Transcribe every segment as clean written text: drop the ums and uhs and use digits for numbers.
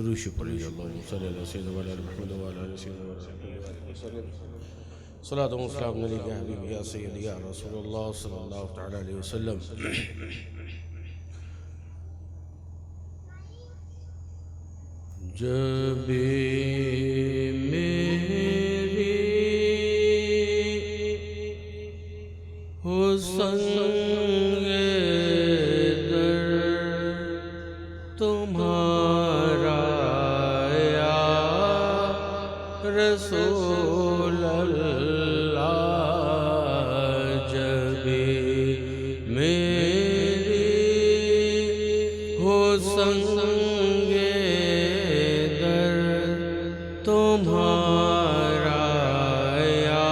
दुरूद पढ़िए अल्लाहुम्मा सल्लि अला सय्यिदिना मुहम्मद व अला आलि सय्यिदिना वसल्लम सलातो व सलाम अलैका या हबीबी या सय्यदी या रसूलल्लाह सल्लल्लाहु तआला अलैहि वसल्लम। जब मेरी हो संगे दर तुम्हारा या रसूल अल्लाह, जब मेरी हो संगे तुम्हारा या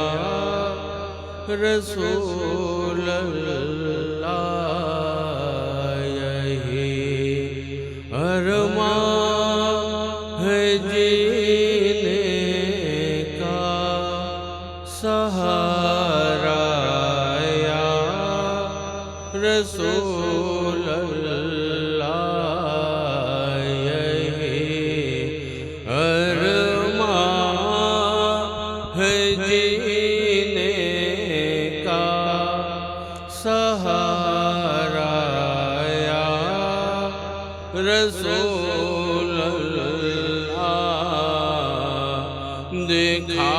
रसूल अल्लाह, यही अरमान है जीने का सहारा या रसूल अल्लाह, यही जीने का सहारा या रसूल अल्लाह, दिखा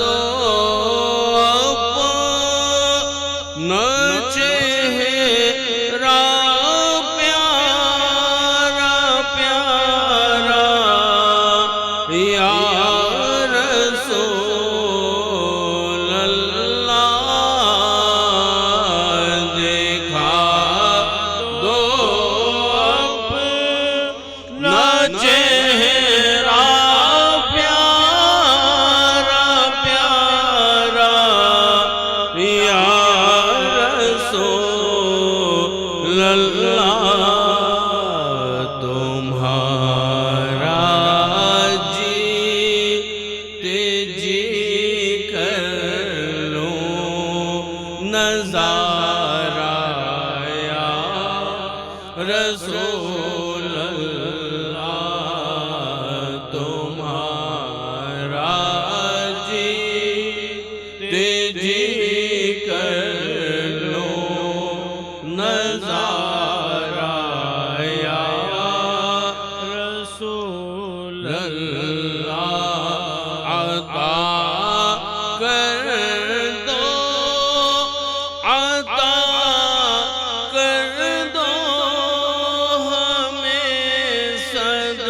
दो अपना चेहरा प्यारा प्यारा या चेहरा प्यारा प्यारा या रसूल अल्लाह, तुम्हारा जीते जी कर लूं नज़ारा या रसूल तुम्हारा जीते जी कर लो नज़ारा या रसूल अल्लाह, अता कर दो अता कर दो हमें सदका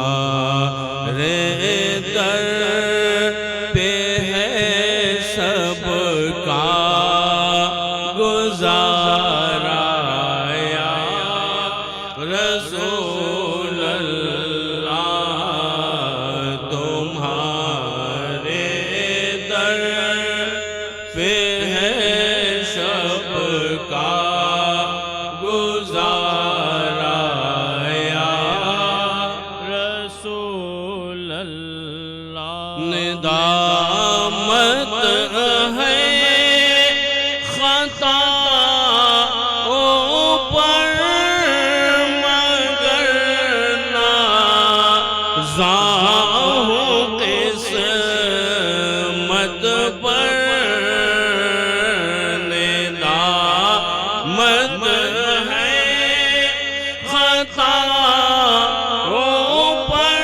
तुम्हारे दर पे है सबका गुजारा या रसूल अल्लाह, तुम्हारे दर पे है सबका गुजारा या रसूल अल्लाह, निदामत है खताओं पर मगर नाज़ाहूं किस्मत पर, निदामत है खताओं पर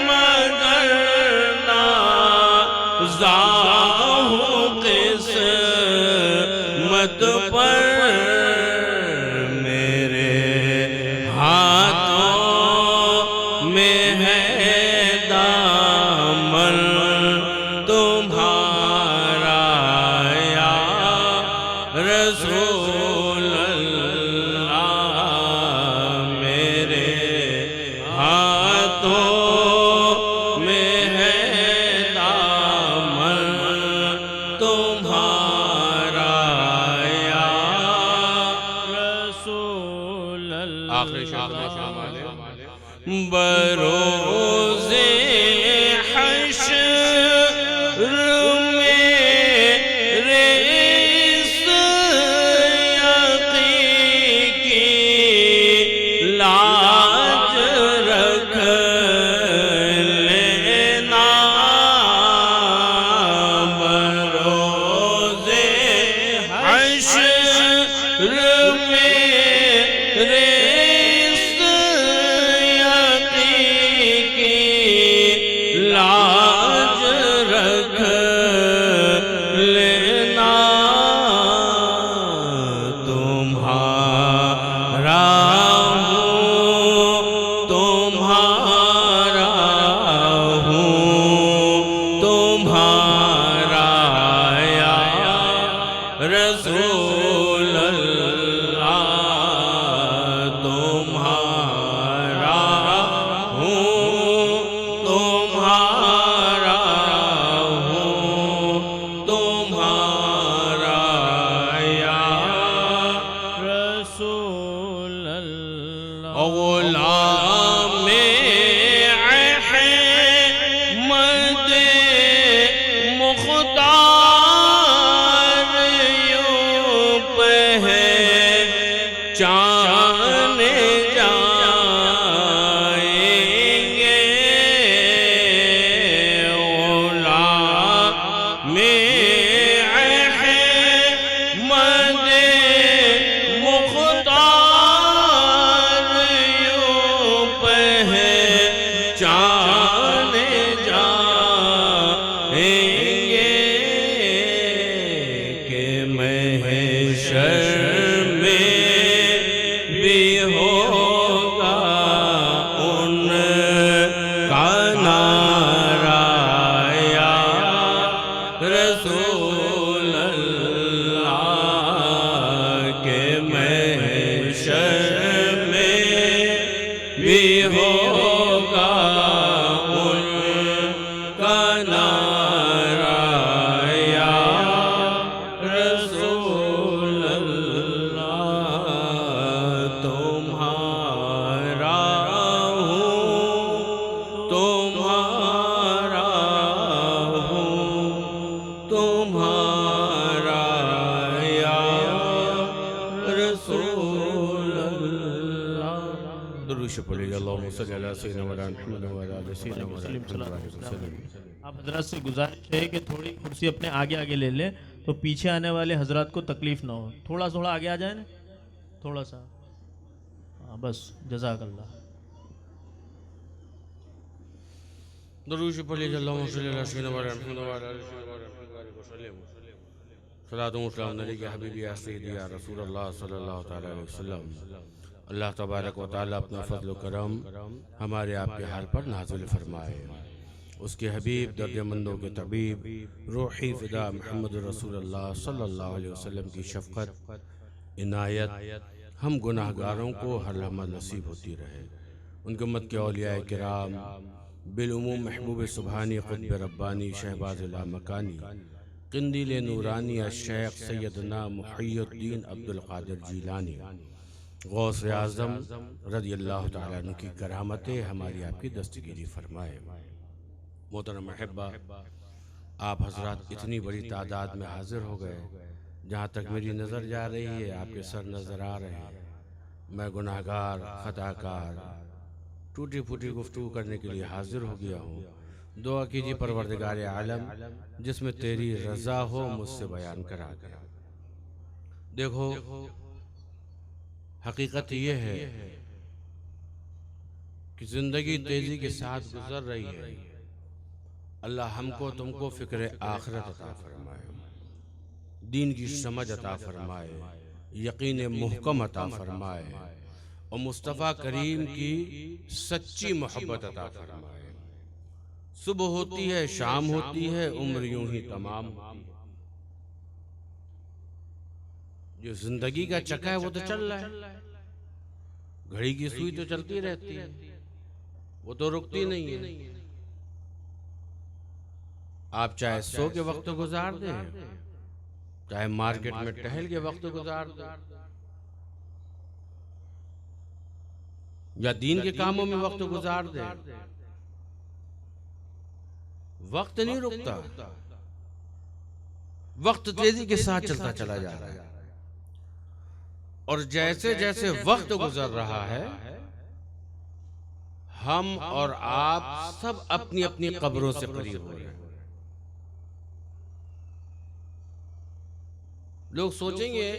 मगर नाज़ाहूं बरोज़े हश्र मेरे इस यक़ीन की लाज रख लेना। बरोज़े हश्र मेरे लाज रख लेना। तुम्हारा हूँ, तुम्हारा हूँ, तुम्हारा या रसूल अल्लाह। तुम्हारा हूँ, तुम्हारा हूँ, तुम्हारा या रसूल अल्लाह। ग़ुलाम-ए अहमद मुख़्तार यूं पहचाने जाएंगे। ग़ुलाम-ए अहमद मुख़्तार यूं पहचाने जाएंगे कि महशर में भी होगा उनका नारा या रसूल अल्लाह। के महशर में भी होगा उनका नारा या रसूल अल्लाह। तुम्हारा हूँ, तुम्हारा हूँ, तुम्हारा या रसूल अल्लाह। दुरूद पढ़िए। अल्लाहुम्मा सल्लि अला सय्यिदिना मुहम्मद व अला आलि सय्यिदिना मुहम्मद। आप हजरत से गुजारिश है कि थोड़ी कुर्सी अपने आगे आगे ले लें तो पीछे आने वाले हजरत को तकलीफ ना हो। थोड़ा थोड़ा आगे आ जाए ना, थोड़ा सा। हाँ बस, जज़ाकल्लाह। दुरूद पढ़िए। अल्लाहुम्मा सल्लि अला सय्यिदिना मुहम्मद व अला आलि सय्यिदिना मुहम्मद। सलातो व सलाम अलैका या हबीबी या सय्यदी या रसूल अल्लाह सल्लल्लाहु तआला अलैहि वसल्लम। अल्लाह तबारक व तआला अपना फजल व करम हमारे आपके हाल पर नाज़िल फरमाए। उसके हबीब दर्दमंदों के तबीब रूही फ़िदा मोहम्मद रसूलुल्लाह सल्लल्लाहु अलैहि वसल्लम की शफ़क़त इनायत हम गुनाहगारों को हर लम्हा नसीब होती रहे। उनके उम्मत के औलियाए किराम बिलुमूम महबूब सुबहानी क़ुत्ब रब्बानी शहबाज़ लामकानी क़िंदील नूरानी शेख सैयदना मुहियुद्दीन अब्दुल क़ादिर जीलानी गौस आज़म रज़ियल्लाहु तआला अन्हु की करामतें हमारी आपकी दस्तगीरी फरमाए। मोहतरम महब्बा, आप हजरात इतनी बड़ी तादाद में हाजिर हो गए। जहाँ तक मेरी नज़र जा रही है आपके सर नज़र आ रहे हैं। मैं गुनाहगार ख़ताकार टूटी फूटी गुफ्तगू करने के लिए हाजिर हो गया हूँ। दुआ कीजिए परवरदिगार आलम जिसमें तेरी रज़ा हो मुझसे बयान करा कर। देखो, हकीकत ये है कि ज़िंदगी तेज़ी के साथ गुजर रही है। अल्लाह हमको तुमको फ़िक्र आखिरत अता फरमाए, दीन की समझ अता फरमाए, यकीन मुहकम अता फरमाए और मुस्तफ़ा करीम की सच्ची मोहब्बत अता फरमाए। सुबह होती है, शाम होती है, उम्र यूं ही तमाम होती है। जो जिंदगी का चक्का है वो तो चल रहा है, घड़ी की सुई तो चलती रहती है, वो तो रुकती नहीं है। आप चाहे सो के वक्त गुजार दें, चाहे मार्केट में टहल के वक्त गुजार दें, या दीन के कामों में वक्त गुजार दे। वक्त नहीं रुकता, वक्त तेजी के साथ चलता चला जा रहा है। और जैसे जैसे वक्त गुजर रहा है, हम और आप सब अपनी अपनी कब्रों से करीब हो रहे हैं। लोग सोचेंगे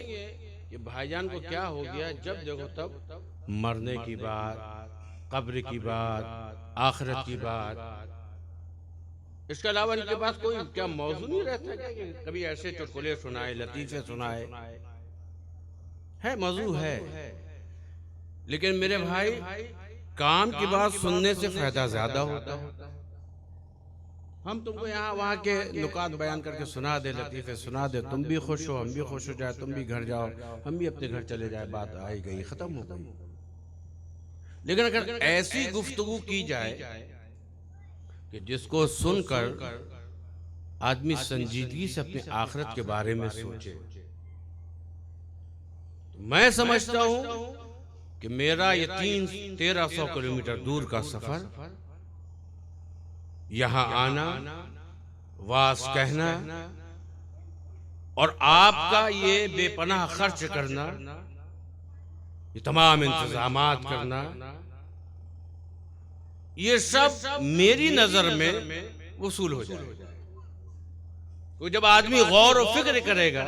कि भाईजान को क्या हो गया, जब देखो तब मरने की बात, कब्र की बात, आखिरत की बात। इसके अलावा इनके पास कोई क्या मौजू नहीं रहता क्या कि कभी ऐसे चुटकुले सुनाए, लतीफे सुनाए? है, मौजू है, लेकिन मेरे भाई काम की बात सुनने से फायदा ज्यादा होता है। हम तुमको यहाँ वहाँ के नुकात बयान करके सुना दे, लतीफे सुना दे, तुम भी खुश हो, हम भी खुश हो जाए, तुम भी घर जाओ, हम भी अपने घर चले जाए, बात आई गई, खत्म हो गई। लेकिन अगर ऐसी गुफ्तगू की जाए कि जिसको सुनकर आदमी संजीदगी से अपने आखिरत के बारे में सोचे, तो मैं समझता हूं कि मेरा ये 1300 किलोमीटर दूर का सफर, यहां आना, वास कहना और आपका ये बेपनाह खर्च करना, ये तमाम इंतजामात करना, ये सब मेरी नजर में वसूल हो जाएगा। तो जब आदमी गौर और फिक्र करेगा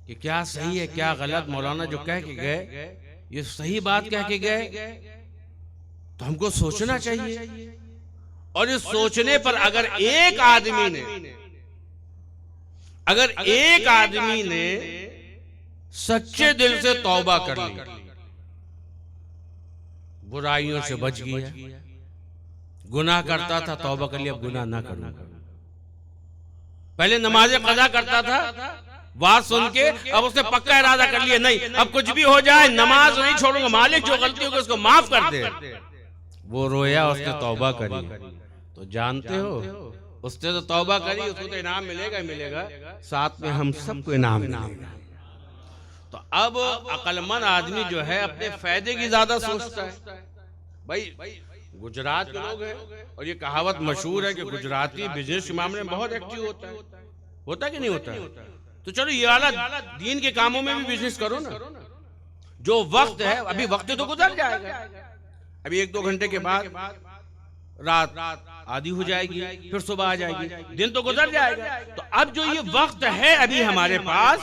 कि क्या सही है क्या गलत, मौलाना जो कह के गए ये सही बात कह के गए, तो हमको सोचना चाहिए। और इस सोचने पर अगर एक आदमी ने सच्चे दिल से तौबा कर ली, बुराइयों से बच गया, गुनाह करता था तौबा कर लिया, अब गुनाह ना करूंगा। पहले नमाज़ें कज़ा करता था, बात सुन के अब उसने पक्का इरादा कर लिया, नहीं अब कुछ भी हो जाए नमाज नहीं छोड़ूंगा, मालिक जो गलती होगी उसको माफ कर दे। वो रोया, उसने तौबा करी, तो जानते हो उसने तो तौबा करी, उसको तो इनाम मिलेगा ही मिलेगा, साथ में हम सबको इनाम मिलेगा। तो अब अक्लमंद आदमी जो है अपने फायदे की ज्यादा सोचता है। भाई गुजरात के लोग हैं और ये कहावत मशहूर है कि गुजराती बिजनेस के मामले में बहुत एक्टिव होता है कि नहीं होता? तो चलो ये वाला दीन के कामों में भी बिजनेस करो ना। जो वक्त है, अभी वक्त तो गुजर जाएगा, अभी 1-2 घंटे के बाद रात आधी हो जाएगी, फिर सुबह आ जाएगी, दिन तो गुजर जाएगा। तो अब जो ये वक्त है अभी हमारे पास,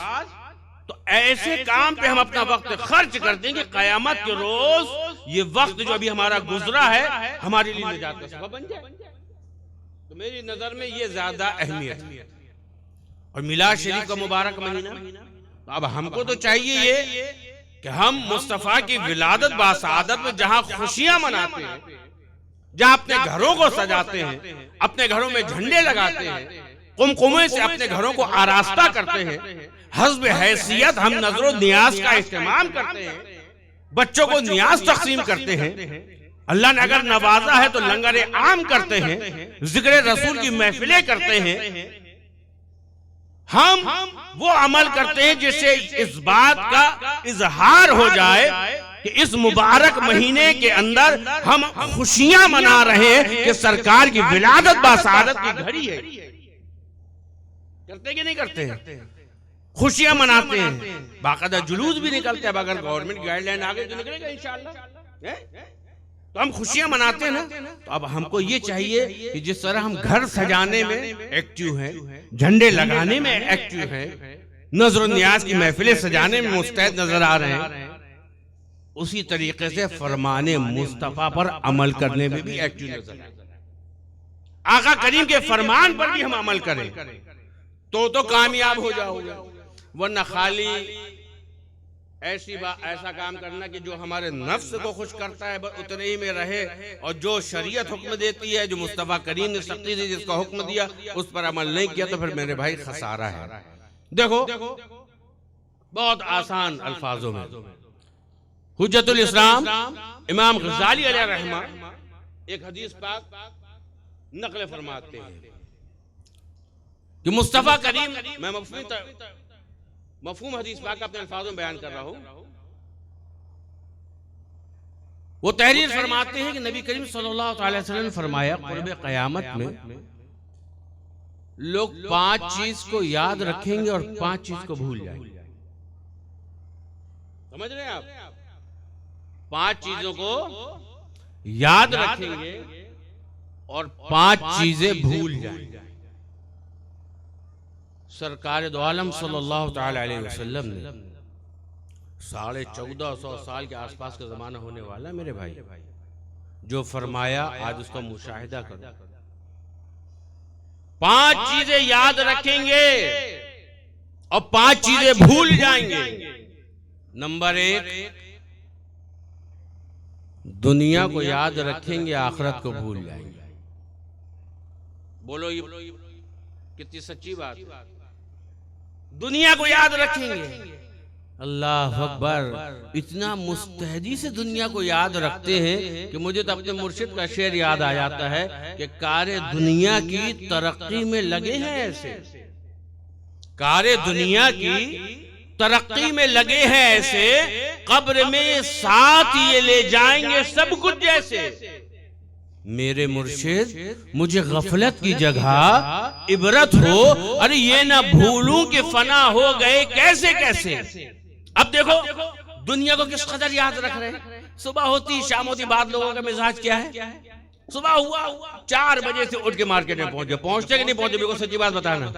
तो ऐसे काम पे हम अपना वक्त खर्च कर देंगे, कयामत के रोज ये वक्त जो अभी हमारा गुजरा है हमारे लिए निजात का सबब बन जाए। तो मेरी नजर में ये ज्यादा अहमियत है। और मिलाद शरीफ का मुबारक महीना, तो अब हमको तो चाहिए ये कि हम मुस्तफा की विलादत बासादत में जहां खुशियां मनाते हैं, जहां अपने घरों को सजाते हैं, अपने घरों में झंडे लगाते हैं, कुमकुमे से अपने घरों को आरास्ता करते हैं, हस्ब हैसियत हम नजरो नियाज का इस्तेमाल करते हैं, बच्चों को नियाज तकसीम करते हैं, अल्लाह ने अगर नवाजा है तो लंगर आम करते हैं, जिक्र रसूल की महफिलें करते हैं। हम वो अमल करते हैं जिससे इस बात का इजहार हो जाए कि इस मुबारक महीने के अंदर हम खुशियां मना रहे हैं कि सरकार की विलादत बासादत की घड़ी है। करते कि नहीं करते हैं? खुशियां मनाते हैं, बाकायदा जुलूस भी निकलते हैं। अगर गवर्नमेंट गाइडलाइन आ गई तो निकलेगा इंशाअल्लाह। तो हम खुशियां मनाते हैं ना। तो अब हमको ये चाहिए कि जिस तरह हम घर सजाने में एक्टिव हैं, झंडे लगाने में एक्टिव हैं, नजर नियाज की महफिलें सजाने में मुस्तैद नजर आ रहे हैं, उसी तरीके से फरमाने मुस्तफा पर अमल करने में भी एक्टिव नजर आए। आका करीम के फरमान पर भी हम अमल करें तो कामयाब हो जाओगे। वरना खाली ऐसा काम करना कि जो हमारे नफ्स को खुश करता है बस उतने ही में रहे, और जो शरीयत हुक्म देती है, जो मुस्तफा करीम ने सख्ती से जिसका हुक्म दिया उस पर अमल नहीं किया, तो फिर मेरे भाई खसारा है। देखो बहुत आसान अल्फाजों में हुज्जतुल इस्लाम इमाम गजाली अलैहि रहमा एक हदीस पाक नकल फरमाते हैं कि मुस्तफा करीम, मैं मफहूम हदीस पाक का अपने अल्फाजों में बयान कर रहा हूं, वो तहरीर फरमाते हैं कि नबी करीम सल्लल्लाहु अलैहि वसल्लम ने फरमाया क़ुर्ब क़यामत में लोग 5 चीज को याद रखेंगे और 5 चीज को भूल जाएंगे। समझ रहे हैं आप? 5 चीजों को याद रखेंगे और 5 चीजें भूल जाएंगे। सरकार दो आलम सल्लल्लाहु ताला अलैहि वसल्लम ने 1450 साल के आसपास का जमाना होने वाला है मेरे भाई, जो फरमाया आज उसका मुशाहिदा करो। 5 चीजें याद रखेंगे और 5 चीजें भूल जाएंगे। नंबर 1, दुनिया को याद रखेंगे, आखिरत को भूल जाएंगे। बोलो ये कितनी सच्ची बात है। दुनिया को याद रखेंगे, अल्लाह अकबर, इतना मुस्तैदी से दुनिया को याद रखते हैं कि मुझे तो अपने मुर्शिद का शेर याद आ जाता है कि कारे दुनिया की तरक्की में लगे हैं। ऐसे कारे दुनिया की तरक्की में लगे हैं, ऐसे कब्र में साथ ये ले जाएंगे सब कुछ जैसे। मेरे मुर्शिद मुझे गफलत की जगह इबरत हो, अरे ये ना भूलूं कि फना हो गए कैसे कैसे। अब देखो दुनिया को किस कदर याद रख रहे हैं। सुबह होती शाम होती, बाद लोगों का मिजाज क्या है? सुबह हुआ 4 बजे से उठ के मार्केट में पहुंचते कि नहीं पहुंचे? बिल्कुल सच्ची बात बताना।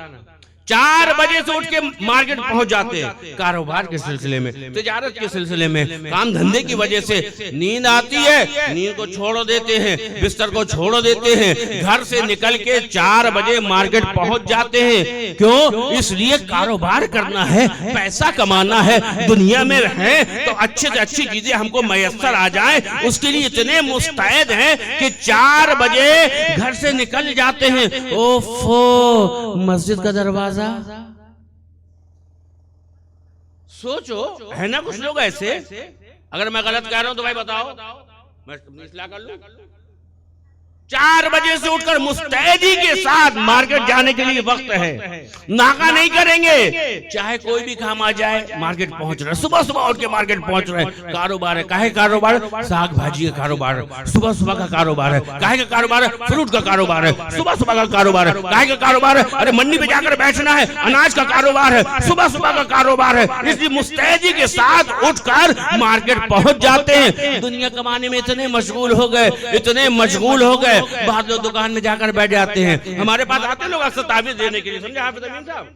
4 बजे से उठ के मार्केट पहुंच जाते हैं, कारोबार के सिलसिले में, तिजारत के सिलसिले में, काम धंधे की वजह से नींद आती है, नींद को छोड़ देते हैं, बिस्तर को छोड़ देते हैं, घर से निकल के 4 बजे मार्केट पहुंच जाते हैं। क्यों? इसलिए कारोबार करना है, पैसा कमाना है, दुनिया में रहें तो अच्छे से अच्छी चीजें हमको मयसर आ जाए, उसके लिए इतने मुस्तैद हैं कि 4 बजे घर से निकल जाते हैं। ओफो, मस्जिद का दरवाजा। सोचो, है ना कुछ लोग ऐसे। अगर मैं गलत कह रहा हूं तो भाई बताओ, मैं इस्लाह कर लूं। 4 बजे से उठकर मुस्तैदी के साथ मार्केट जाने के लिए वक्त है, नाका नहीं करेंगे, चाहे कोई भी काम आ जाए, मार्केट पहुंच रहे, सुबह सुबह उठ के मार्केट पहुंच रहे। कारोबार है, काहे कारोबार? साग भाजी का कारोबार है, सुबह सुबह का कारोबार है। काहे का कारोबार है? फ्रूट का कारोबार है, सुबह सुबह का कारोबार है। काहे का कारोबार है? अरे मंडी पे जाकर बैठना है, अनाज का कारोबार है, सुबह सुबह का कारोबार है। इसलिए मुस्तैदी के साथ उठकर मार्केट पहुंच जाते हैं। दुनिया कमाने में इतने मशगूल हो गए, इतने मशगूल हो गए, बाद लोग दुकान में जाकर बैठ जाते हैं। हमारे पास आते लोग अक्सर ताबीज देने के लिए, समझे हाफिज अमीन साहब?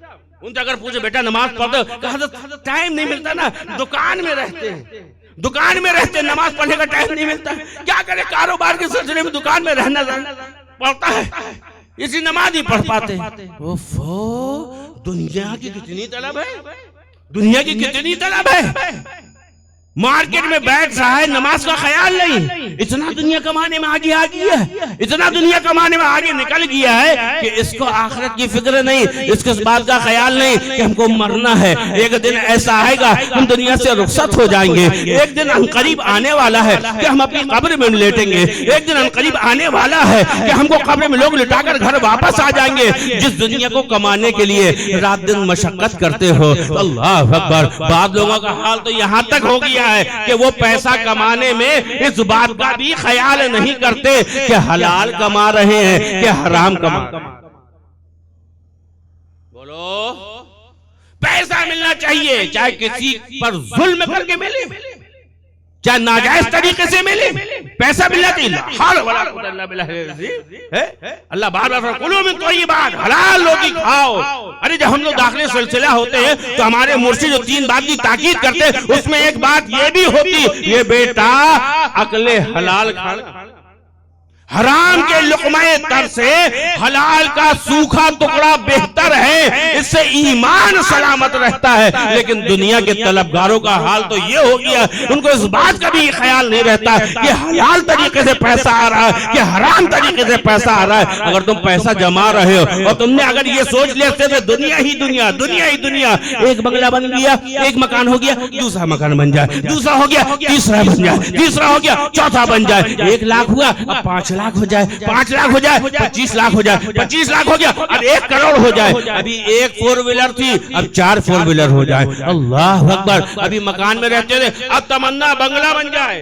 उनसे अगर पूछे बेटा नमाज पढ़ते, कहा टाइम नहीं मिलता ना, दुकान में रहते हैं, दुकान में रहते, नमाज पढ़ने का टाइम नहीं मिलता। क्या करे, कारोबार के सिलसिले में दुकान में रहना पड़ता है, इसी नमाज नहीं पढ़ पाते। ओफो, दुनिया की कितनी तलब है, दुनिया की कितनी तलब है। मार्केट में बैठ रहा है, नमाज का ख्याल नहीं। इतना दुनिया कमाने में आगे आ गया है, इतना दुनिया कमाने में आगे निकल गया है कि इसको आखिरत की फिक्र नहीं, इसको इस बात का ख्याल नहीं कि हमको मरना है, एक दिन ऐसा आएगा हम दुनिया से रुखसत हो जाएंगे, एक दिन अनकरीब आने वाला है कि हम अपनी कब्र में लेटेंगे, एक दिन अनकरीब आने वाला है कि हमको कब्र में लोग लिटाकर घर वापस आ जाएंगे। जिस दुनिया को कमाने के लिए रात दिन मशक्कत करते हो, अल्लाह अकबर, बाद लोगों का हाल तो यहाँ तक हो गया है कि वो पैसा कमाने में इस बात का भी ख्याल नहीं करते कि हलाल कमा रहे हैं कि हराम कमा। बोलो, पैसा मिलना चाहिए, चाहे किसी पर जुल्म करके मिले, चाहे नाजायज तरीके से मिले, पैसा मिलना चाहिए। अल्लाह बार बार कुलो में कोई बात हलाल रोटी खाओ। अरे जब हम लोग दाखिले सिलसिला होते हैं तो हमारे मुर्शिद जो 3 बात की ताकीद करते हैं, उसमें एक बात ये भी होती, ये बेटा अकले हलाल खाना, हराम के लुक़मे तर से हलाल का सूखा टुकड़ा बेहतर है, इससे ईमान सलामत रहता है। लेकिन दुनिया के तलबगारों का हाल तो ये हो गया, उनको इस बात का भी ख्याल नहीं रहता कि हलाल तरीके से पैसा आ रहा है कि हराम तरीके से पैसा आ रहा है। अगर तुम पैसा जमा रहे हो और तुमने अगर ये सोच लेते थे दुनिया ही दुनिया, दुनिया ही दुनिया, एक बंगला बन गया, एक मकान हो गया, दूसरा मकान बन जाए, दूसरा हो गया, तीसरा बन जाए, तीसरा हो गया, चौथा बन जाए, 1 लाख हुआ, अब 5 लाख हो जाए, 5 लाख हो जाए, 25 लाख हो जाए, 25 लाख हो गया, अब 1 करोड़ हो जाए। अभी 1 4 व्हीलर थी, अब 4 4 व्हीलर हो जाए, अल्लाह अकबर। अभी मकान में रहते थे, अब तमन्ना बंगला बन जाए।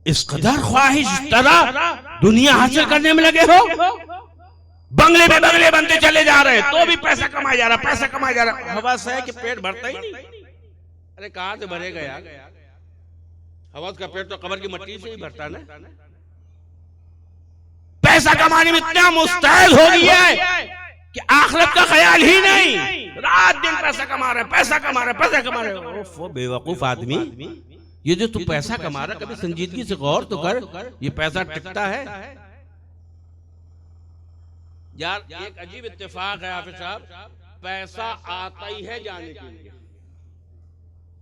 इस कदर ख्वाहिश तरह दुनिया हासिल करने में लगे हो, बंगले में बंगले बनते चले जा रहे हैं, तो भी पैसा कमाया जा रहा, पैसा कमाया जा रहा। हवस है कि पेट भरता ही नहीं। अरे कहां से भरेगा यार? हवस का पेट तो कब्र की मिट्टी से ही भरता ना। पैसा कमाने में इतना मुस्तैद हो गया है कि आखिरत का ख्याल ही नहीं, रात दिन पैसा कमा रहे, पैसा कमा रहे, पैसा कमा रहे। वो बेवकूफ आदमी, ये जो तू पैसा कमा रहा, कभी संजीदगी से गौर तो कर, ये पैसा टिकता है यार? एक अजीब इत्तेफाक है हाफिज साहब, पैसा आता ही है जाने के लिए,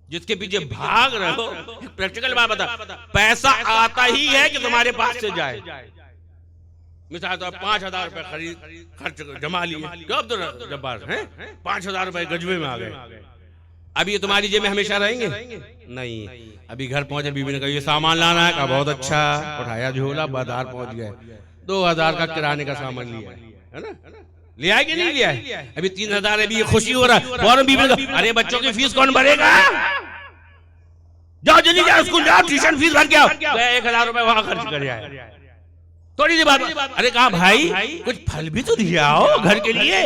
जिसके पीछे भाग रहे हो। प्रैक्टिकल बात बता, पैसा आता ही है कि तुम्हारे पास से जाए। मिसाल तो 5,000 रुपए खर्च जमा लिए, कब जब्बार हैं 5,000 रुपए गजबे में आ गए। अभी ये तुम्हारी जेब में हमेशा रहेंगे? नहीं। अभी घर पहुंचे, बीवी ने कहा ये सामान लाना है, कहा बहुत अच्छा, उठाया झोला, बाजार पहुंच गए, 2,000 का किराने का सामान लिया है ना? लिया है कि नहीं लिया है? अभी 3,000 है, अभी ये खुशी हो रहा है। फौरन बीवी ने कहा अरे बच्चों की फीस कौन भरेगा? जाओ जल्दी जाओ, स्कूल जाओ, ट्यूशन फीस भर के आओ। 1,000 रुपए वहां खर्च कर आए। थोड़ी सी बात, अरे कहा भाई कुछ फल भी तो दिया आओ घर के लिए।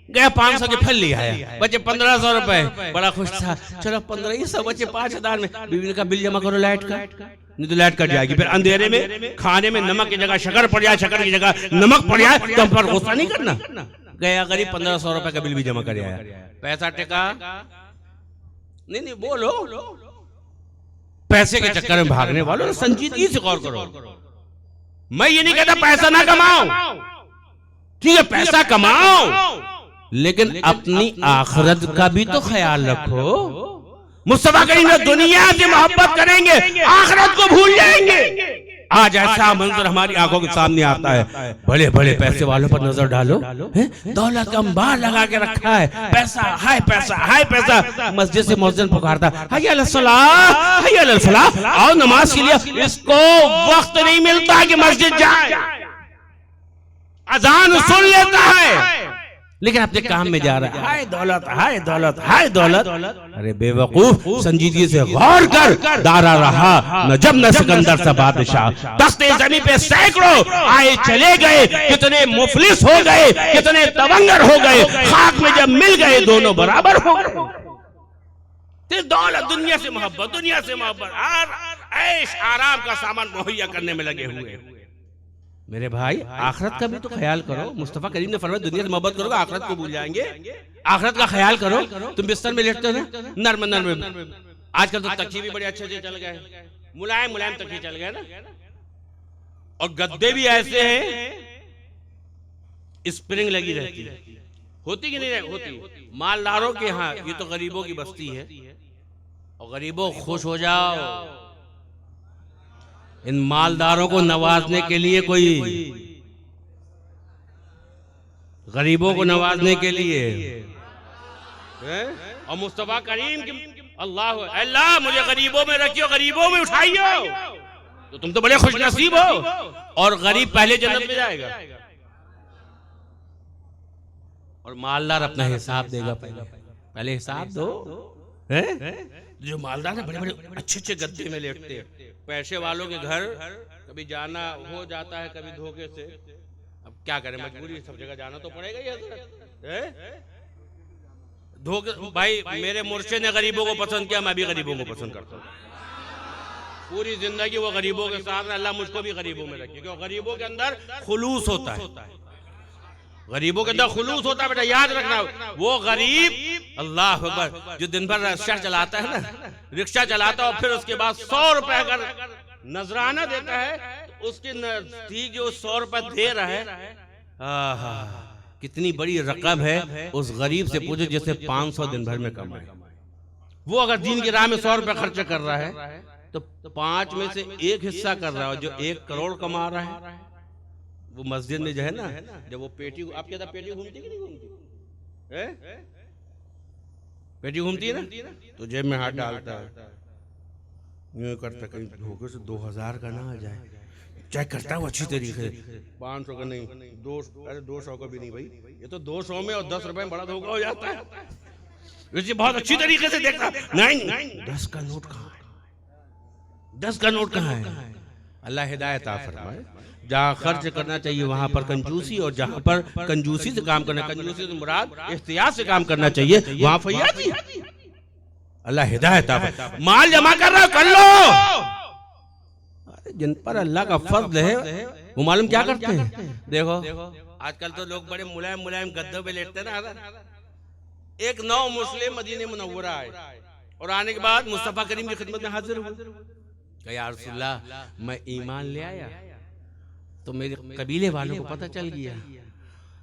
गया 500 के फल ले आया, बचे 1,500 रुपए, बड़ा खुश था। चलो 1,500 बचे 5,000 में। बीवी ने कहा बिल जमा करो लाइट का, नहीं तो लाइट कट जाएगी। फिर अंधेरे में खाने में नमक की जगह शक्कर पड़ जाए, शक्कर की जगह नमक पड़ जाए, तो हम पर गुस्सा नहीं करना। गया करीब 1,500 रुपए का बिल भी जमा कर आया। पैसा टिका नहीं, बोलो। पैसे के चक्कर में भागने वालों, संजीदगी से गौर करो। मैं ये नहीं कहता पैसा ना कमाओ, ठीक है पैसा कमाओ, लेकिन अपनी आखिरत का भी तो ख्याल रखो। मुस्तफा करीम ने दुनिया से मोहब्बत करेंगे, आखिरत को भूल जाएंगे। आज ऐसा मंजर हमारी आंखों के सामने आता है। बड़े बड़े पैसे वालों पर नजर डालो, दौलत का अंबार लगा के रखा है, पैसा हाय पैसा हाय पैसा। मस्जिद से मुअज्जिन पुकारता हाय अल सलाह, हाय अल फलाह, आओ नमाज के लिए। इसको वक्त नहीं मिलता कि मस्जिद जाए, अजान सुन लेता है लेकिन अपने काम में जा रहा है। हाय दौलत हाय दौलत हाय दौलत। अरे बेवकूफ, संजीदगी से गौर कर। दारा रहा न जब न सिकंदर सा बादशाह, तख्ते ज़मीन पे सैकड़ों आए चले गए, कितने मुफलिस हो गए, कितने तवंगर हो गए, खाक में जब मिल गए दोनों बराबर हो गए। दौलत, दुनिया से मोहब्बत, दुनिया से मोहब्बत, और ऐश आराम का सामान मुहैया करने में लगे हुए। मेरे भाई आखिरत का भी तो ख्याल करो। मुस्तफा करीम ने फरमाया दुनिया से मोहब्बत करोगे आखिरत को भूल जाएंगे। आखिरत का ख्याल करो। तुम बिस्तर में लेटते हो ना, नर्म नर्म, आजकल तो तकिए भी बड़े अच्छे चल गए, मुलायम मुलायम तकिए चल गए ना, और गद्दे भी ऐसे हैं स्प्रिंग लगी रहती है। होती कि नहीं होती? मालदारों के यहाँ, ये तो गरीबों की बस्ती है, और गरीबों खुश हो जाओ। इन मालदारों को नवाजने के लिए कोई, गरीबों को नवाजने के लिए, और मुस्तफा करीम की अल्लाह अल्लाह मुझे गरीबों में रखियो, गरीबों में उठाइयो, तो तुम तो बड़े खुशनसीब हो। और गरीब पहले जन्नत में जाएगा, और मालदार अपना हिसाब देगा। पहले हिसाब दो। जो मालदार है बड़े बड़े अच्छे अच्छे गद्दे में लेटते हैं। पैसे वालों के घर कभी जाना हो जाता है, कभी धोखे से। अब क्या करें, मजबूरी, सब जगह जाना तो पड़ेगा ही। धोखे, भाई मेरे मुर्शिद ने गरीबों को पसंद किया, मैं भी गरीबों को पसंद करता हूँ। पूरी जिंदगी वो गरीबों के साथ, अल्लाह मुझको भी गरीबों में रखे, क्योंकि गरीबों के अंदर खुलूस होता है। गरीबों के अंदर खुलूस होता है बेटा, याद रखना। वो गरीब अल्लाह अकबर जो दिन भर रिक्शा चलाता है ना, रिक्शा चलाता है और फिर उसके बाद 100 रुपए अगर नजराना देता है, तो उसके नजदीक जो 100 रुपए दे रहा है, कितनी बड़ी रकम है। उस गरीब से पूछो जिससे 500 दिन भर में कमाए। वो अगर दीन की राह में 100 रुपए खर्च कर रहा है, तो 5 में से 1 हिस्सा कर रहा है। जो 1 करोड़ कमा रहा है, वो मस्जिद में जो है ना, जब वो पेटी, आपके साथ पेटी घूमती कि नहीं घूमती? पेटी घूमती है ना, तो जेब में हाथ डालता है, यूं करता, कहीं धोखे से 2000 का ना आ जाए, चेक करता है वो अच्छी तरीके से। 500 का नहीं, 200 का भी नहीं भाई, ये तो 200 में और 10 रुपए में बड़ा धोखा हो जाता है। वैसे बहुत अच्छी तरीके से देखता, नहीं 10 का नोट कहाँ है, 10 का नोट कहाँ है? अल्लाह हिदायत आ फरमाए। जहाँ खर्च करना चाहिए वहां पर कंजूसी, और जहां पर कंजूसी से काम करना, कंजूसी से मुराद एहतियात से काम करना चाहिए, वहां फैयाजी। अल्लाह हिदायत आ फरमाए। माल जमा कर रहा कर लो। अरे जिन पर अल्लाह का फर्ज है वो मालूम क्या करते हैं? देखो आजकल तो लोग बड़े मुलायम मुलायम गद्दों पे लेटते ना। एक नौ मुस्लिम मदीने मुनव्वरा आए और आने के बाद मुस्तफा करीम की खिदमत में हाजिर हुए। कहा या रसूलल्लाह मैं ईमान ले आया तो मेरे कबीले वालों को पता चल गया,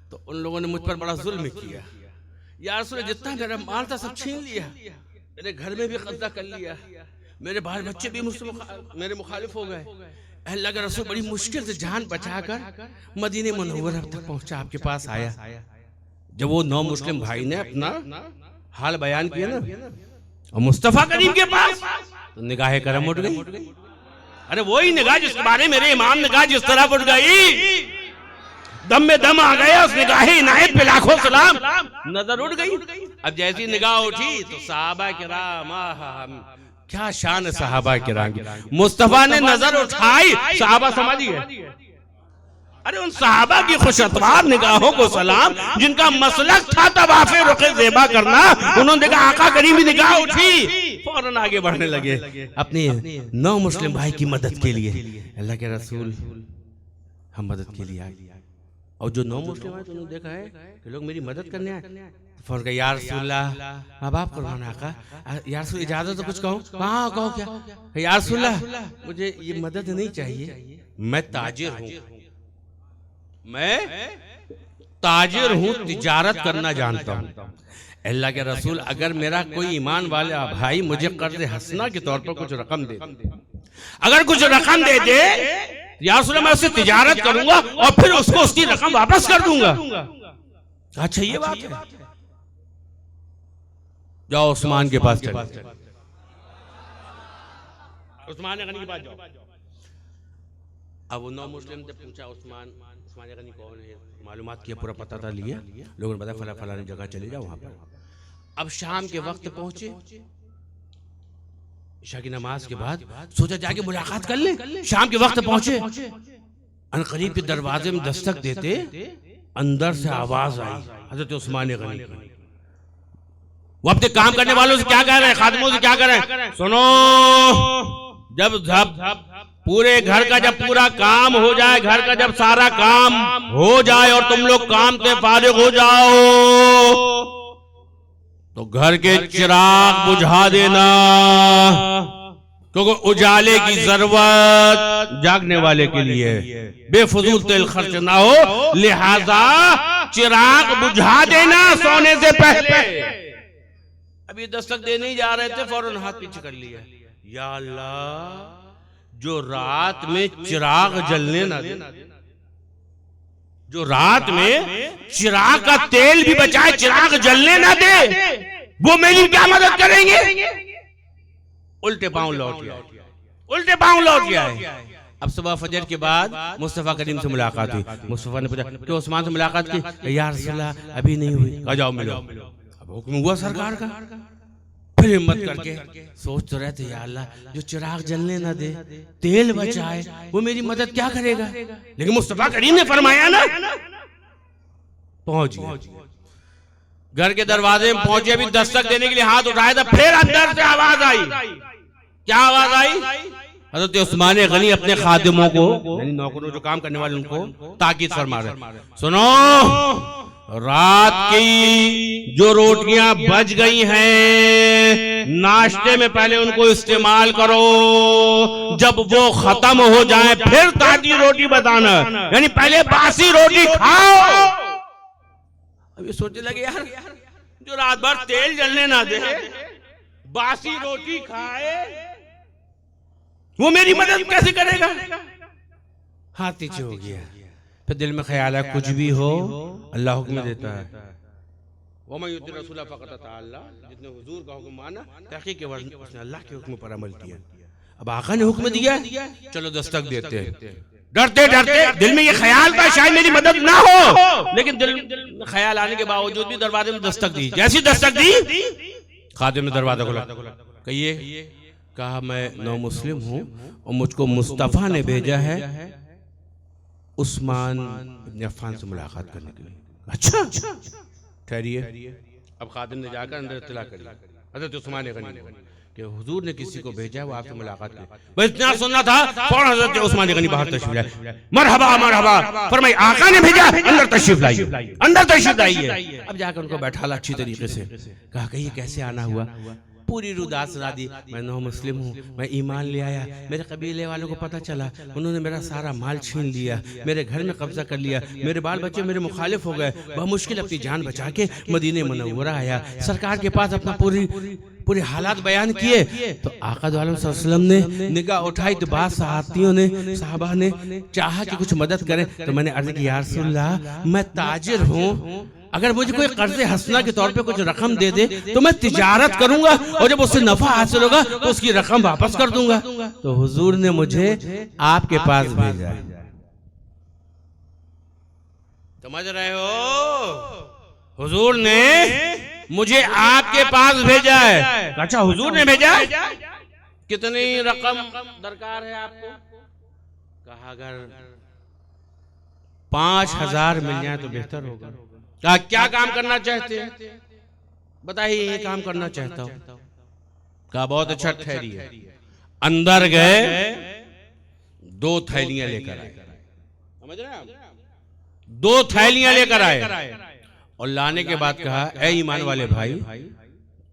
तो उन लोगों ने मुझ पर बड़ा जुल्म किया। या रसूलल्लाह जितना मेरा माल था सब छीन लिया, मेरे घर में भी कब्जा कर लिया, मेरे बाल बच्चे भी मुझसे मेरे मुखालिफ हो गए। अल्लाह का रसूल बड़ी मुश्किल से जान बचाकर मदीने मुनव्वरा तक पहुंचा, आपके पास आया। जब वो नौ मुस्लिम भाई ने अपना हाल बयान किया ना और मुस्तफा करीम के पास, तो निगाहे करम उठ गई। अरे वही निगाह जिसके बारे में मेरे इमाम निगाह जिस तरह उठ गई, दम में दम आ गया उस निगाह इनायत पे लाखों सलाम, नजर उठ गई। अब जैसी निगाह उठी तो सहाबा किराम, क्या शान है सहाबा किराम की। मुस्तफा ने नजर उठाई, सहाबा समझ गए। अरे उन सहाबा की खुशअतवार निगाहों को सलाम, जिनका मसलक था तवाफ़े रुक़े ज़ेबा करना। उन्होंने देखा आका करीम की निगाह उठी, फौरन आगे बढ़ने लगे अपने नौ मुस्लिम भाई की मदद के लिए। अल्लाह के रसूल हम मदद के लिए आए, और जो नौ मुस्लिम आए तो उन्होंने देखा है कि लोग मेरी मदद करने आए। फौरन कहा या रसूलल्लाह माँ बाप कुर्बान आका, या रसूल इजाजत तो कुछ कहूँ। कहाँ कहो क्या? या रसूलल्लाह मुझे ये मदद नहीं चाहिए, मैं ताजिर हूँ, मैं ताजिर हूँ, तिजारत करना जानता हूँ। अल्लाह के रसूल अगर मेरा कोई ईमान वाला भाई मुझे कर्ज हसना के तौर पर कुछ रकम दे, अगर कुछ रकम दे दे या रसूल मैं उससे तिजारत करूंगा और फिर उसको उसकी रकम वापस कर दूंगा। अच्छा ये बात है, जाओ उस्मान के पास चलो, उस्मान गनी के पास जाओ। अब वो नौ मुस्लिम ने पूछा उस्मान गनी कौन है, मालूमात किया, पूरा पता था लिया, लोगों ने बताया फलानी जगह चले जाओ वहां पर। अब शाम के वक्त पहुंचे, ईशा की नमाज के बाद सोचा जाके मुलाकात कर ले। शाम के वक्त पहुंचे, अनकरीब के दरवाजे में दस्तक देते अंदर से आवाज आई हजरत उस्मान गनी की। वो अपने काम करने वालों से क्या कह रहे हैं, खादिमों से क्या कह रहे हैं, सुनो जब पूरे घर का जब पूरा काम हो जाए, घर का जब सारा काम हो जाए और तुम लोग काम से फारिग हो जाओ तो घर के चिराग बुझा देना, क्योंकि उजाले की जरूरत जागने वाले के लिए, बेफजूल तेल खर्च ना हो, लिहाजा चिराग बुझा देना सोने से पहले। अभी दस्तक देने ही जा रहे थे, फौरन हाथ पीछे कर लिया। या अल्लाह जो रात में चिराग जलने ना दे, जो रात में चिराग का तेल भी बचाए चिराग जलने ना दे, वो मेरी क्या मदद करेंगे? उल्टे पांव लौट गया, उल्टे पांव लौट गया है। अब सुबह फजर के बाद मुस्तफा करीम से मुलाकात हुई। मुस्तफा ने पूछा कि उस्मान से मुलाकात की? या रसूलल्लाह अभी नहीं हुई। कहा जाओ मिलो। अब हुक्म हुआ सरकार का। फिर हिम्मत करके सोच तो रहे थे, या अल्लाह जो चिराग जलने ना दे, तेल बचाए, वो मेरी मदद क्या करेगा? लेकिन मुस्तफा करीम ने फरमाया ना, पहुंच गया। घर के दरवाजे में पहुंचे, अभी दस्तक देने के लिए हाथ उठाया था, फिर अंदर से आवाज आई। क्या आवाज आई? हजरत उस्मान गनी अपने खादिमों को, यानी नौकरों जो काम करने वाले, उनको ताकीद फरमा रहे, सुनो रात की जो रोटियां बच गई हैं नाश्ते में पहले उनको इस्तेमाल करो, जब वो खत्म हो जाए फिर ताजी रोटी बताना, यानी पहले बासी रोटी खाओ। अब ये सोचने लगे यार जो रात भर तेल जलने ना दे, बासी रोटी खाए, वो मेरी मदद कैसे करेगा? हाथ पीछे हो गया। फिर दिल में ख्याल है कुछ भी हो अल्लाह हुक्म देता है। जितने हुजूर का हुक्म माना, तहकीक उसने अल्लाह के हुक्म पर अमल किया। अब आका ने हुक्म दिया, चलो दस्तक देते हैं। डरते डरते दिल में ये ख्याल था शायद मेरी मदद ना हो, लेकिन दिल में ख्याल आने के बावजूद भी दरवाजे में दस्तक दी। जैसी दस्तक दी, खादिम ने दरवाजा खोला, कहिए कहा मैं नौ मुस्लिम हूं और मुझको मुस्तफ़ा ने भेजा है उस्मान इब्न अफ़्फ़ान से मुलाकात करने के लिए। अच्छा ठहरिए, अब खादिम ने जाकर अंदर इत्तला करी हज़रत उस्मान गनी कि हुजूर ने किसी को भेजा है वो आपसे मुलाकात की। बस इतना सुनना था, फौरन हज़रत उस्मान गनी बाहर तशरीफ लाए। मरहबा मरहबा फरमाई, आका ने भेजा, अंदर तशरीफ लाइए, अंदर तशरीफ लाइए। अब जाकर उनको बैठाला अच्छी तरीके से, कहा कि ये कैसे आना हुआ। पूरी रुदास सुना दी, मैं नौ मुस्लिम हूँ, मैं ईमान ले आया, मेरे कबीले वालों को पता चला, उन्होंने मेरा सारा माल छीन लिया, मेरे घर में कब्जा कर लिया, मेरे बाल बच्चे मेरे मुखालिफ हो गए, बहुमुश्किल अपनी जान बचा के मदीने मुनव्वरा आया, सरकार के पास अपना पूरे हालात बयान किए। तो आका दो आलम सल्लल्लाहु अलैहि वसल्लम ने निगाह उठाई तो बाद सहाबियों ने साहबा ने चाहा कि कुछ मदद करें। तो मैंने अर्ज़ की, या रसूलल्लाह मैं ताजिर हूँ, अगर मुझे कोई कर्ज़े हसना के तौर पे कुछ रकम दे दे तो मैं तिजारत करूंगा और जब उससे नफा हासिल होगा तो उसकी रकम वापस कर दूंगा। तो हुजूर ने मुझे आपके पास भेजा। समझ रहे हो? हुजूर ने मुझे आपके पास भेजा है। अच्छा हुजूर ने भेजा, कितनी रकम दरकार है आपको? कहा अगर 5000 मिल जाए तो बेहतर होगा। कहा क्या काम करना चाहते हैं? बताइए, ये काम करना चाहता हूं। कहा बहुत अच्छा, ठहरिए। अंदर गए, 2 थैलियां लेकर आए। समझ रहे हैं आप? 2 थैलियां लेकर आए और लाने के बाद कहा, ए ईमान वाले भाई,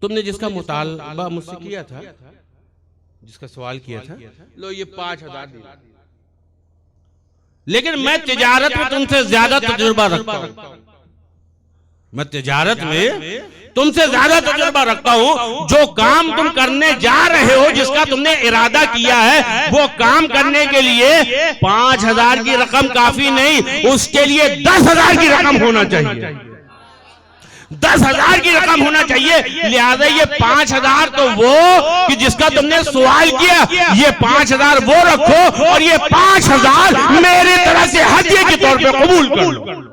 तुमने जिसका मुतालबा मुझसे किया था, जिसका सवाल किया था, लो ये 5000 दिए, लेकिन मैं तिजारत में तुमसे ज्यादा तजुर्बा रखता हूं। मैं तिजारत में तुमसे ज्यादा तजुर्बा रखता हूं। जो काम तुम करने जा रहे हो, जिसका तुमने इरादा किया है, वो काम करने के लिए 5000 की रकम काफी नहीं, उसके लिए 10,000 की रकम होना चाहिए। 10,000 की रकम होना चाहिए। लिहाजा ये 5000 तो वो कि जिसका तुमने सवाल किया, ये 5000 वो रखो और ये 5000 मेरे तरफ से हदिये के तौर पे कबूल कर लो।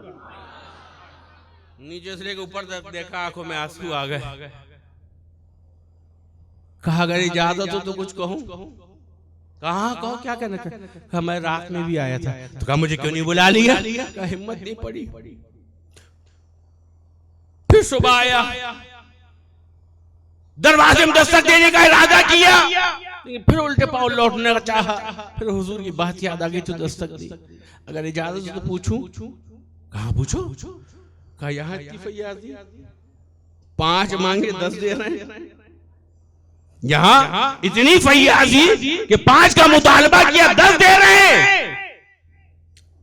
नीचे से लेकर ऊपर तक देखा, आंखों में आंसू आ गए। कहा अगर इजाजत हो तो कुछ कहूं। कहा कहो, क्या कहना चाहते? कहा मैं रात में भी आया था। तो कहा मुझे क्यों नहीं बुला लिया? कहा हिम्मत नहीं पड़ी। फिर सुबह आया, दरवाजे में दस्तक देने का इरादा किया, फिर उल्टे पांव लौटने का चाहा। फिर हुजूर की बात याद आ गई तो दस्तक दी। अगर इजाजत हो तो पूछूं। कहा पूछो। कहा यहाँ की फैयाजी 5 मांगे 10 दे रहे हैं। यहाँ इतनी फैयाजी कि 5 का मुतालबा किया, 10 दे रहे हैं।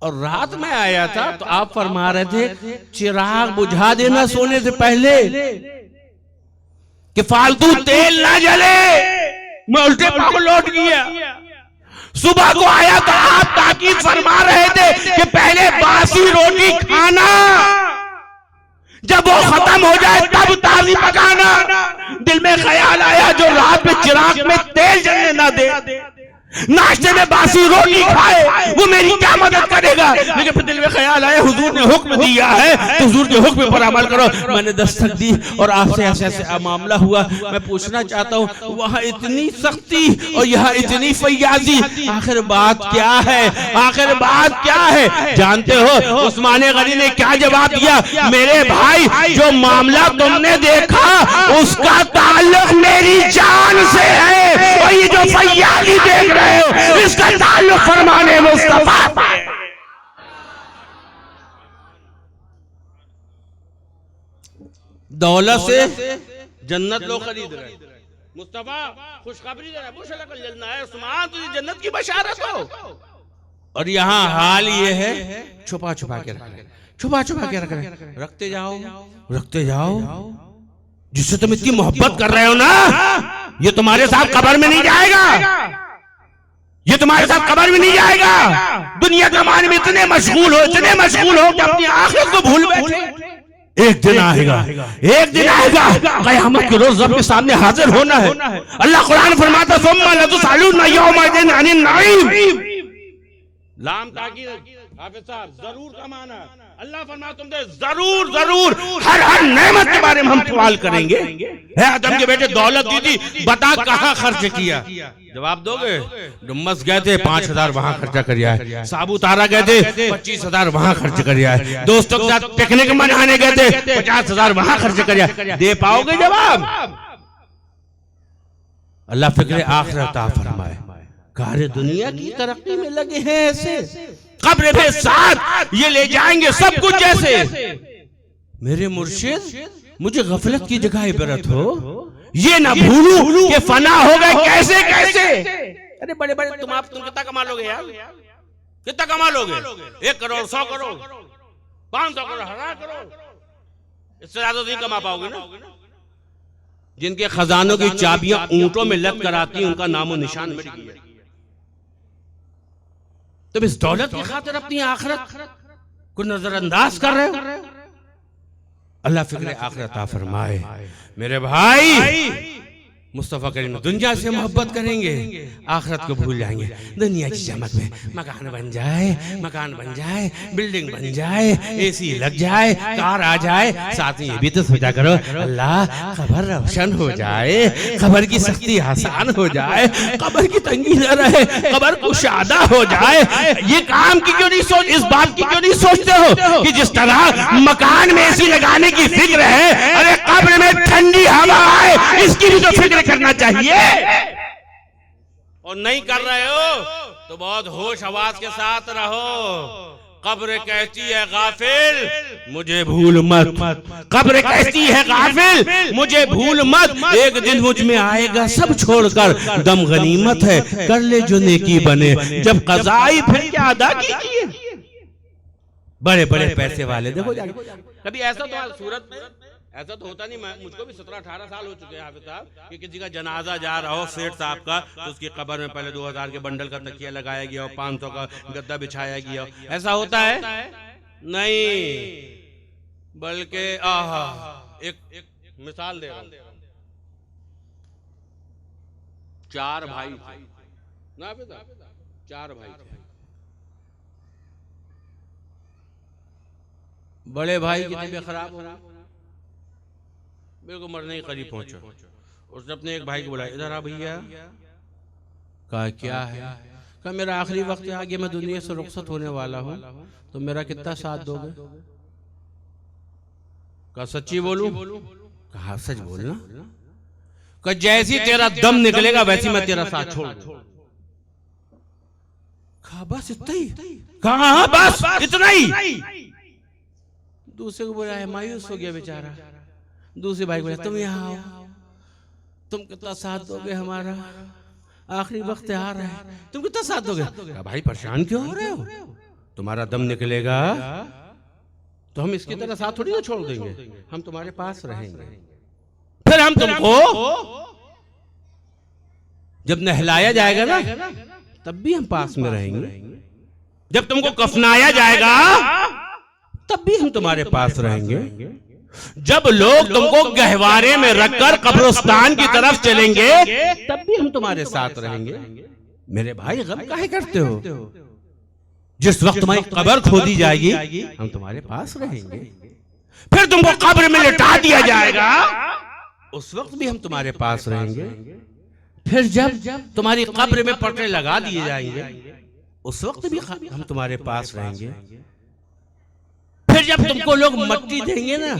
और रात में आया था तो आप फरमा रहे थे चिराग बुझा देना सोने से पहले कि फालतू तेल ना जले। मैं उल्टे पांव लौट गया। सुबह को आया तो आप ताकीद फरमा रहे थे कि पहले बासी रोटी खाना, जब वो खत्म हो जाए तब ताजी पकाना। दिल में ख्याल आया जो रात में चिराग में तेल जलने ना दे, नाश्ते में बासी रोटी खाए, वो मेरी क्या मदद करेगा। लेकिन फिर दिल में ख्याल आया हुजूर ने हुक्म दिया है तो हुजूर के हुक्म पर अमल करो। मैंने दस्तक दी और आपसे ऐसे ऐसे मामला हुआ। मैं पूछना चाहता हूँ, वहाँ इतनी सख्ती और यहाँ इतनी फैयाजी, आखिर बात क्या है? आखिर बात क्या है? जानते हो उस्मान गनी ने क्या जवाब दिया? मेरे भाई, जो मामला तुमने देखा उसका ताल्लुक मेरी जान से है, और ये जो फैयाजी देख रहे हो इसका ताल्लुक फरमाने मुस्तफा है। दौलत से जन्नत लोग खरीद रहे, मुस्तफा खुशखबरी दे रहा है, बुशरकल जन्नत है, उस्मान तुझे जन्नत की बशारत हो। और यहाँ हाल ये है छुपा छुपा के रख रहे, छुपा छुपा के रख रहे। रखते जाओ रखते जाओ। जिससे तुम इतनी मोहब्बत कर रहे हो ना, ये तुम्हारे साथ कब्र में नहीं जाएगा, ये तुम्हारे साथ कब्र में नहीं जाएगा। दुनिया कमाने में इतने मशगूल हो कि अपनी आखिरत को भूल बैठे। एक दिन आएगा, एक दिन आएगा, क़यामत के रोज रब के सामने हाजिर होना है। अल्लाह कुरान फरमाता है, सुम्मा लतुसअलून यौमइज़िन अनिन नईम। लाम ताकीद हाफिज साहब जरूर कमाना। अल्लाह फरमाता तुमसे जरूर जरूर हर हर नेमत के बारे में हम सवाल करेंगे। है आदम के बेटे दौलत दी थी, बता कहाँ खर्च किया? जवाब दोगे? डुम्मस गए थे 5,000 वहां खर्चा करिया है, साबूतारा गए थे 25,000 वहां खर्च करिया है, दोस्तों के साथ पिकनिक मनाने गए थे 50,000 वहां खर्च करिया। दे पाओगे जवाब? अल्लाह फिक्र आखिरत अता फरमाए। कार्य दुनिया की तरक्की में लगे हैं ऐसे, कब्र में साथ ये ले जाएंगे सब कुछ जैसे। मेरे मुर्शिद मुझे गफलत की जगह इबरत हो, ये ना भूलूं कि फना हो गए कैसे कैसे। अरे बड़े बड़े तुम कितना कमा लोगे यार? कितना कमा लोगे? 1 करोड़ 100 करोड़ 500 करोड़ 1000 करोड़, इससे ज्यादा नहीं कमा पाओगे ना। जिनके खजानों की चाबियां ऊंटों में लग कर आती हैं उनका नामो निशान मिट गया। तुम इस दौलत की खातिर अपनी आखिरत को नजरअंदाज कर रहे हो। अल्लाह फिक्र आखिरत अता फरमाए। मेरे भाई मुस्तफा करीम दुनिया से मोहब्बत करेंगे, आखिरत को भूल जाएंगे। दुनिया की चमक में मकान बन जाए, बिल्डिंग बन जाए, एसी लग जाए, कार आ जाए, साथ में ये भी तो सोचा करो अल्लाह खबर रोशन हो जाए, खबर की सख्ती आसान हो जाए, खबर की तंगी न रहे, खबर कुशादा हो जाए। ये काम की क्यों नहीं सोच, इस बात की क्यों नहीं सोचते हो कि जिस तरह मकान में एसी लगाने की फिक्र है, अरे कब्र में ठंडी हवा आए इसकी भी तो फिक्र करना चाहिए। और नहीं कर रहे हो तो बहुत होश आवाज के साथ रहो। कब्र कहती है गाफिल मुझे भूल मत, कब्र कहती है गाफिल मुझे भूल मत, एक दिन मुझ में आएगा सब छोड़कर, दम गनीमत है कर ले जो नेकी बने, जब कज़ाई फिर क्या अदा कीजिए। बड़े बड़े पैसे वाले देखो कभी ऐसा तो सूरत में ऐसा तो होता नहीं। मुझको भी 17-18 साल हो चुके हैं हाफिज साहब कि किसी का जनाजा जा रहा हो सेठ साहब का, तो उसकी कब्र में पहले 2000 के बंडल का तकिया लगाया गया हो, 500 का गद्दा बिछाया गया हो। ऐसा होता है नहीं, बल्कि एक मिसाल दे रहा हूं। 4 भाई ना हाफिज साहब, 4 भाई थे। बड़े भाई की तबीयत खराब हो, मेरे को मरने के करीब पहुंचा। उसने अपने एक भाई को बुलाया, इधर आ भैया। कहा क्या है? कहा मेरा आखिरी वक्त आ गया, मैं दुनिया से रुखसत होने वाला हूं, तो मेरा कितना साथ दोगे? कहा सच्ची बोलूं? कहा सच बोलना। कहा जैसी तेरा दम निकलेगा वैसी मैं तेरा साथ छोड़ दूं। कहा बस इतना ही? कहा बस इतना ही। दूसरे को बुलाया, मायूस हो गया बेचारा। दूसरे भाई बोले तुम यहाँ आओ, तुम कितना साथ दोगे हमारा? आखिरी वक्त आ रहा है, तुम कितना साथ दोगे? भाई परेशान क्यों हो रहे हो? तुम्हारा दम निकलेगा तो हम इसकी तरह साथ थोड़ी ना छोड़ देंगे, हम तुम्हारे पास रहेंगे। फिर हम तुमको जब नहलाया जाएगा ना तब भी हम पास में रहेंगे, जब तुमको कफनाया जाएगा तब भी हम तुम्हारे पास रहेंगे, जब लोग तुमको गहवारे में रखकर कब्रिस्तान की तरफ चलेंगे तब भी हम तुम्हारे साथ रहेंगे। मेरे भाई गम काहे करते हो? जिस वक्त तुम्हारी कब्र खोदी जाएगी हम तुम्हारे पास रहेंगे, फिर तुमको कब्र में लिटा दिया जाएगा उस वक्त भी हम तुम्हारे पास रहेंगे, फिर जब तुम्हारी कब्र में पटरे लगा दिए जाएंगे उस वक्त भी हम तुम्हारे पास रहेंगे, फिर जब तुमको लोग मट्टी देंगे ना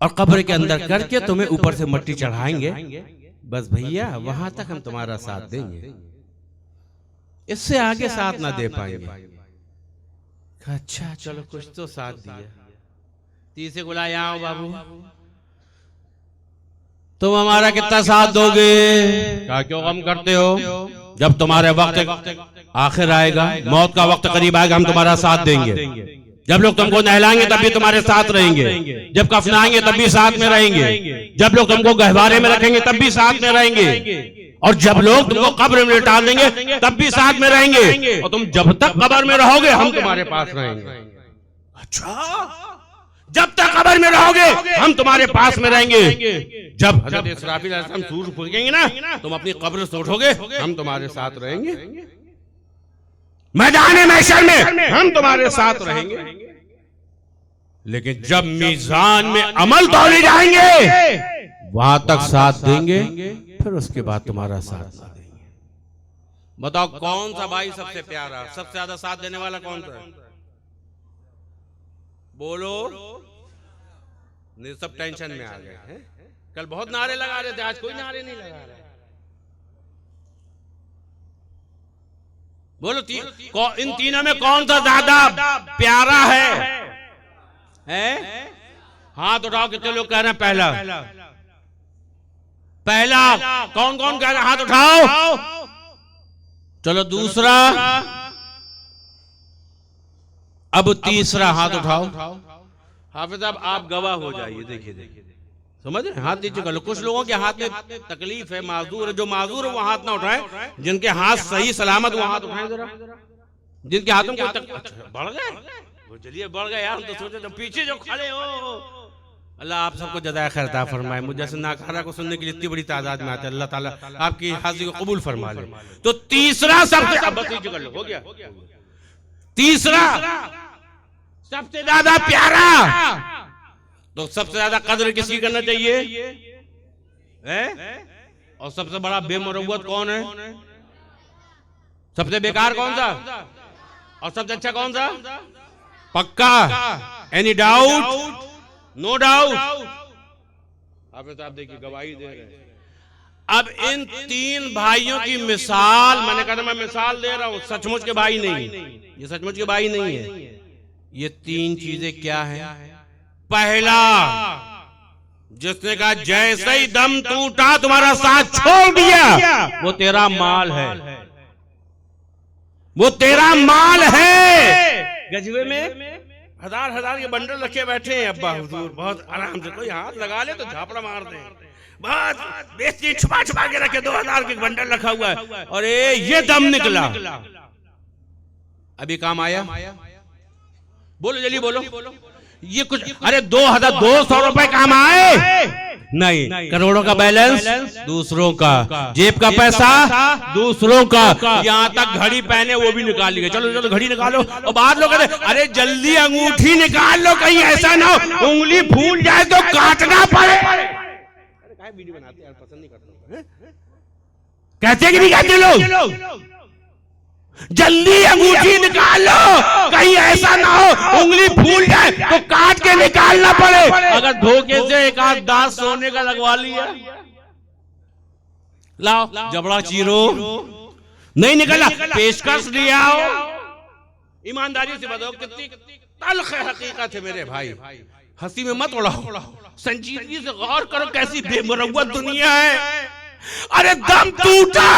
और कब्र के अंदर करके तुम्हें ऊपर से मट्टी चढ़ाएंगे, बस भैया वहां तक हम तुम्हारा साथ देंगे, इससे आगे साथ ना दे पाएंगे। अच्छा चलो कुछ तो साथ दिया। तीसरे को लाया, आओ बाबू तुम हमारा कितना साथ दोगे? क्या क्यों गम करते हो? जब तुम्हारे वक्त आखिर आएगा, मौत का वक्त करीब आएगा, हम तुम्हारा साथ देंगे। जब लोग तुमको नहलाएंगे तब भी तुम्हारे साथ रहेंगे, जब कफनाएंगे तब भी साथ में रहेंगे, जब लोग तुमको गहवारे में रखेंगे तब भी साथ में रहेंगे, और जब लोग तुमको कब्र में लिटा देंगे तब भी साथ में रहेंगे, और तुम जब तक कब्र में रहोगे हम तुम्हारे पास रहेंगे। अच्छा जब तक कब्र में रहोगे हम तुम्हारे पास में रहेंगे, जब हज़रत इसराफील अलैहिस्सलाम सूर फूकेंगे ना तुम अपनी कब्र से उठोगे हम तुम्हारे साथ रहेंगे। मैदान महशर में हम तुम्हारे साथ रहेंगे, लेकिन जब मीजान में अमल तौले जाएंगे वहां तक साथ देंगे, फिर उसके बाद तुम्हारा साथ ना देंगे। बताओ कौन सा भाई सबसे प्यारा, सबसे ज्यादा साथ देने वाला कौन सा है? बोलो। नहीं, सब टेंशन में आ गए हैं। कल बहुत नारे लगा रहे थे, आज कोई नारे नहीं लगा रहा। बोलो इन तीनों में कौन सा ज्यादा प्यारा है? हाथ उठाओ। कितने लोग कह रहे हैं पहला? पहला कौन कौन कह रहे हैं? हाथ उठाओ। चलो दूसरा, अब तीसरा हाथ उठाओ। हाफिज साहब आप गवाह हो जाइए। देखिए देखिए, समझ रहे? हाथ नीचे कर लो। कुछ लोगों के हाथ में तकलीफ है, माजूर है। जो माजूर है वो हाथ ना उठाए, जिनके हाथ सही सलामत वो हाथ उठाए जरा। जिनके हाथों में बढ़ गए, चलिए बढ़ गए यार, हम तो सोचे तो पीछे जो खड़े हो। अल्लाह आप सबको जज़ाए खैर अता फरमाए। मुझे जैसे नाकारा को सुनने के लिए इतनी बड़ी तादाद में आते हैं। अल्लाह ताला आपकी हाजिरी को कबूल फरमा ले। तो तीसरा सबसे, अब बस नीचे कर लो, हो गया। तीसरा सबसे ज्यादा प्यारा, तो सबसे ज्यादा कदर किसकी करना चाहिए है? और सबसे बड़ा बेमुरव्वत कौन है? सबसे बेकार कौन सा? और सबसे अच्छा कौन सा? पक्का? Any doubt? No doubt. आप देखिए गवाही दे रहे हैं। अब इन तीन भाइयों की मिसाल, मैंने कहा था मैं मिसाल दे रहा हूं, सचमुच के भाई नहीं, ये सचमुच के भाई नहीं है। ये तीन चीजें क्या है? पहला, जिसने कहा जैसे ही दम टूटा तुम्हारा साथ छोड़ दिया, वो तेरा माल है, वो तेरा माल है। गजबे में हजार हजार के बंडल रखे बैठे हैं अब्बा हुजूर, बहुत आराम से। कोई हाथ लगा ले तो झापड़ा मारते हैं। बहुत बेचती छुपा छुपा के रखे 2000 के बंडल रखा हुआ है। और ये दम निकला, अभी काम आया? बोलो जल्दी बोलो। ये कुछ, अरे 2200 रुपए काम आए नहीं, करोड़ों का बैलेंस दूसरों का, जेब का पैसा दूसरों का, यहाँ तक घड़ी पहने वो भी निकाल ली गए। चलो चलो घड़ी निकालो। और बाद लोग कहते अरे जल्दी अंगूठी निकाल लो, कहीं ऐसा ना हो उंगली फूल जाए तो काटना पड़े। वीडियो बनाते हैं, पसंद नहीं करते, कहते कि नहीं कहते लोग? जल्दी अंगूठी निकाल लो, कहीं ऐसा ना हो उंगली फूल जाए तो काट के निकालना पड़े। अगर धोखे से एक आध दांत सोने का लगवा लिया, लाओ जबड़ा चीरो, नहीं निकला पेशकश ले आओ। ईमानदारी से बताओ कितनी तल्ख हकीकत है मेरे भाई। हंसी में मत उड़ाओ, संजीदगी से गौर करो कैसी बेमुरव्वत दुनिया है। अरे दम टूटा,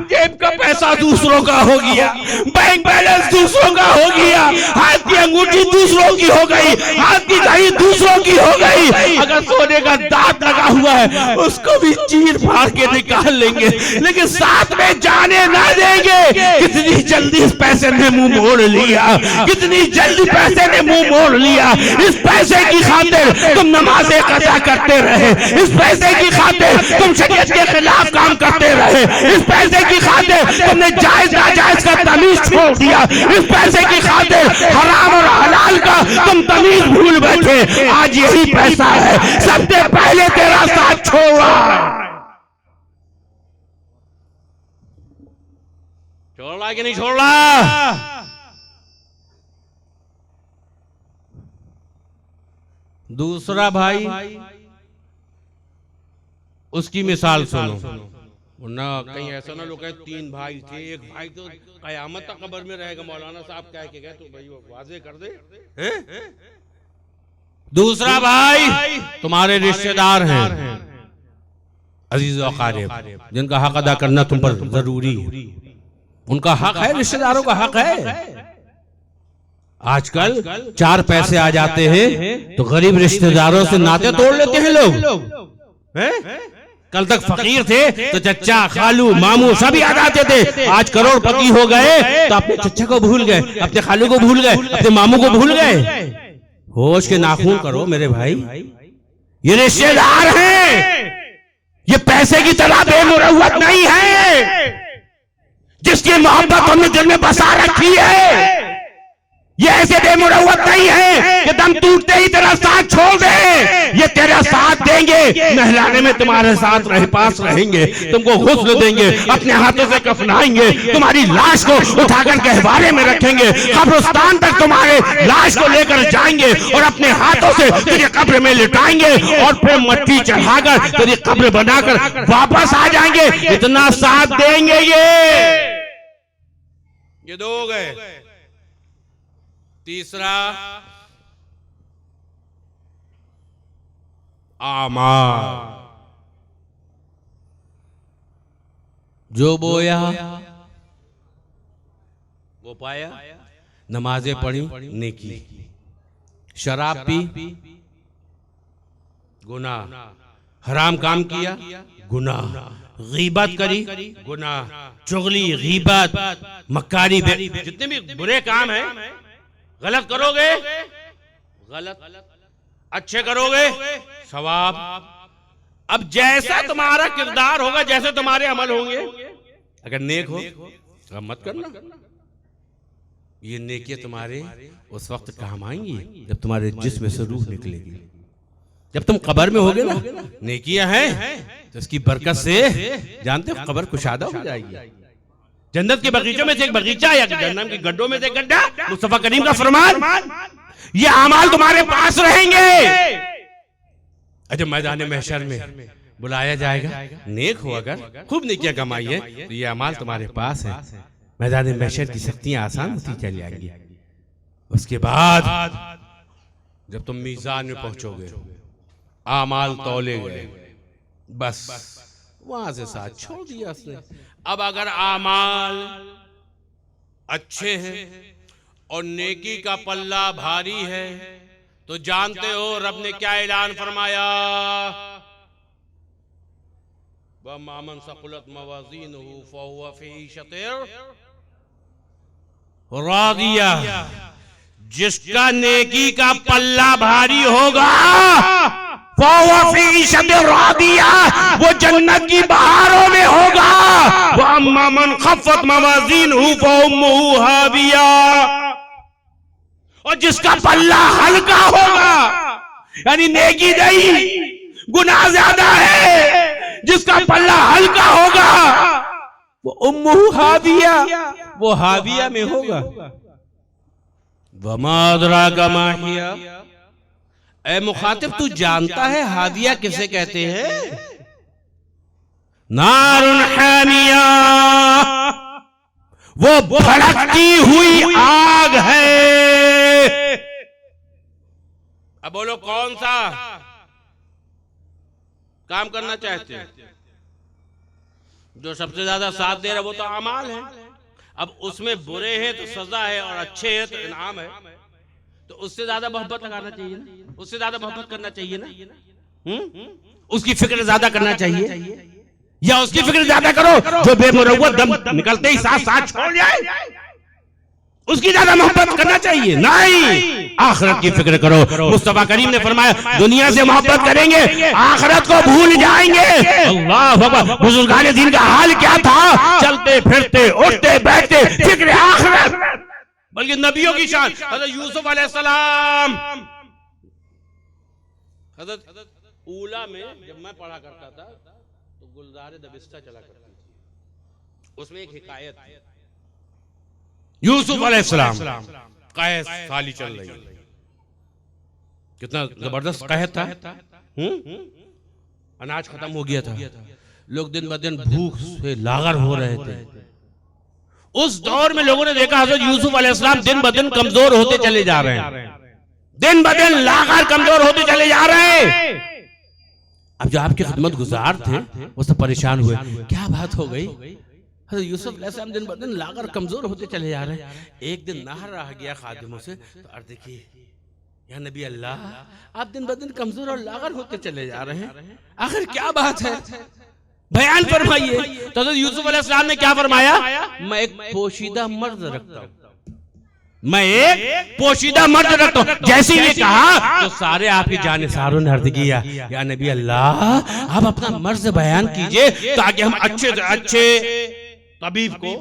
जेब का पैसा दूसरों का हो गया, बैंक बैलेंस दूसरों का हो गया, हाथ की अंगूठी दूसरों की हो गई, हाथ की घड़ी दूसरों की हो गई। अगर सोने का दांत लगा हुआ है उसको भी चीर फाड़ के निकाल लेंगे, लेकिन साथ में जाने ना देंगे। कितनी जल्दी इस पैसे ने मुंह मोड़ लिया, कितनी जल्दी पैसे ने मुंह मोड़ लिया। इस पैसे की खातिर तुम नमाजें कज़ा करते रहे, इस पैसे की खातिर तुम शरीयत के खिलाफ काम करते रहे, इस पैसे की खातिर तुमने जायज नाजायज का तमीज छोड़ दिया, इस पैसे की खातिर हराम और हलाल का तुम तमीज भूल बैठे। आज यही पैसा है सबसे पहले तेरा साथ छोड़ा। छोड़ रहा कि नहीं छोड़ रहा? दूसरा भाई, उसकी मिसाल सुनो ना, कहीं ऐसा ना लोग कहे तीन भाई थे, एक भाई तो कयामत तक कब्र में रहेगा। मौलाना साहब कह के गए तो भाई वो वाजे कर दे। दूसरा भाई तुम्हारे रिश्तेदार हैं, अजीज और क़रीब, जिनका हक अदा करना तुम पर जरूरी है। उनका हक है, रिश्तेदारों का हक है। आजकल 4 पैसे आ जाते हैं तो गरीब रिश्तेदारों से नाते तोड़ लेते हैं लोग। कल तक फकीर थे तो चच्चा, खालू, मामू सभी आ जाते थे। आज करोड़पति हो गए तो अपने चच्चा को भूल गए, अपने खालू को भूल गए, अपने मामू को भूल गए। होश के नाखून करो मेरे भाई, ये रिश्तेदार हैं, ये पैसे की तरह बेमुरव्वत नहीं है। जिसकी मोहब्बत हमने दिल में बसा रखी है। ये ऐसे बेमुरव्वत नहीं है कि दम टूटते ही तेरा साथ छोड़ दे। ये तेरा साथ देंगे, नहलाने में तुम्हारे साथ पास रहेंगे, तुमको गुस्ल देंगे, अपने हाथों से कफनाएंगे, तुम्हारी लाश को उठाकर गहवारे में रखेंगे, कब्रिस्तान तक तुम्हारे लाश को लेकर जाएंगे और अपने हाथों से तेरी कब्र में लिटाएंगे और फिर मट्टी चढ़ाकर तेरी कब्र बनाकर वापस आ जाएंगे। इतना साथ देंगे ये दो हो गए। तीसरा आमाल। जो बोया वो पाया। नमाजें पढ़ी नेकी, शराब पी गुनाह, हराम काम किया गुनाह, गीबत करी गुनाह, चुगली गीबत मक्कारी, जितने भी बुरे काम हैं, गलत करोगे गलत, अच्छे करोगे सवाब। अब जैसा तुम्हारा किरदार होगा, जैसे तुम्हारे अमल होंगे, अगर नेक हो तो मत करना। ये नेकियां तुम्हारे उस वक्त काम आएंगी जब तुम्हारे जिस्म से रूह निकलेगी। जब तुम कब्र में होगे ना, नेकियां हैं तो इसकी बरकत से जानते हो कब्र कुशादा हो जाएगी। जन्नत के बगीचों में से एक बगीचा या जहन्नम के गड्ढों में से एक गड्ढा, मुस्तफा करीम का फरमान। ये अमाल तुम्हारे पास रहेंगे। अच्छा, मैदान महशर में बुलाया जाएगा, नेक हो अगर खूब नेकियां कमाई है तो ये अमाल तुम्हारे पास है। मैदान महशर की शक्तियां आसान होती चली जाएंगी। उसके बाद जब तुम मीज़ान में पहुंचोगे, आमाल तौले गए, बस वहां से साथ छोड़ दिया उसने। अब अगर आमाल अच्छे हैं और नेकी का पल्ला भारी है तो जानते हो रब ने क्या ऐलान फरमाया, वम्मन सक़ुलत मवाज़ीनुहु फ़हुव फ़ी ईशतिन रादिया। जिसका नेकी का पल्ला भारी होगा वो जन्नत की बहारों में होगा। वअम्मा मन खफ़्फ़त मवाज़ीनुहु फ़उम्मुहु हाविया। और जिसका पल्ला हल्का होगा, यानी नेकी नहीं गुनाह ज्यादा है, जिसका पल्ला हल्का होगा वो उम्मुहु हाविया, वो हाविया में होगा। वमा अदराका मा हिया। ऐ मुखातिब, तू जानता है हाविया किसे कहते हैं? नारुन हामिया, वो भड़कती हुई आग है। अब बोलो कौन सा काम करना चाहते हैं? जो सबसे ज्यादा साथ दे रहा वो तो अमाल है। अब उसमें बुरे हैं तो सजा है और अच्छे हैं तो इनाम है। तो उससे ज्यादा मोहब्बत लगाना चाहिए ना, उससे ज्यादा मोहब्बत करना चाहिए ना। उसकी फिक्र ज्यादा करना चाहिए, या उसकी फिक्र ज्यादा करो जो बेमुरव्वत दम निकलते ही साथ साथ छोड़ जाए, उसकी ज्यादा मोहब्बत करना चाहिए। नहीं, आखिरत की फिक्र करो। मुस्तफा करीम ने फरमाया दुनिया से मोहब्बत करेंगे आखिरत को भूल जाएंगे। अल्लाह अकबर। बुजुर्गान दीन का हाल क्या था? चलते फिरते उठते बैठते फिक्र आखिरत। बल्कि नबियों की शान, हज़रत यूसुफ अलैहिस्सलाम, हज़रत ऊला में जब मैं पढ़ा करता था तो गुलज़ारे दबिस्ता चला करती थी, उसमें एक हिकायत है। यूसुफ अलैहिस्सलाम कैद साली चल रही, कितना जबरदस्त कैद था। अनाज खत्म हो गया था, लोग दिन ब दिन भूख से लागर हो रहे थे। उस दौर में लोगों ने देखा हज़रत यूसुफ अलैहिस्सलाम दिन ब दिन कमजोर होते चले जा रहे हैं, दिन ब दिन लागर कमजोर होते चले जा रहे हैं। अब जो आपके खिदमत गुजार थे वो सब परेशान हुए, क्या बात हो गई? हज़रत यूसुफ अलैहिस्सलाम दिन ब दिन लागर कमजोर होते चले जा रहे हैं। एक दिन नहर रह गया खादिमों से, तो अर्ज़ देखिए या नबी अल्लाह, आप दिन ब दिन कमजोर और लागर होते चले जा रहे हैं, आखिर क्या बात है? बयान फरमाइए। तो हज़रत यूसुफ अलैहिस्सलाम ने क्या फरमाया? मैं एक पोशीदा मर्द रखता हूं, मैं एक पोशीदा मर्द रखता हूं। जैसे ये कहा तो सारे आपकी जानिसारों ने अर्ज किया या नबी अल्लाह, आप अपना मर्ज बयान कीजिए ताकि हम अच्छे से अच्छे तबीब को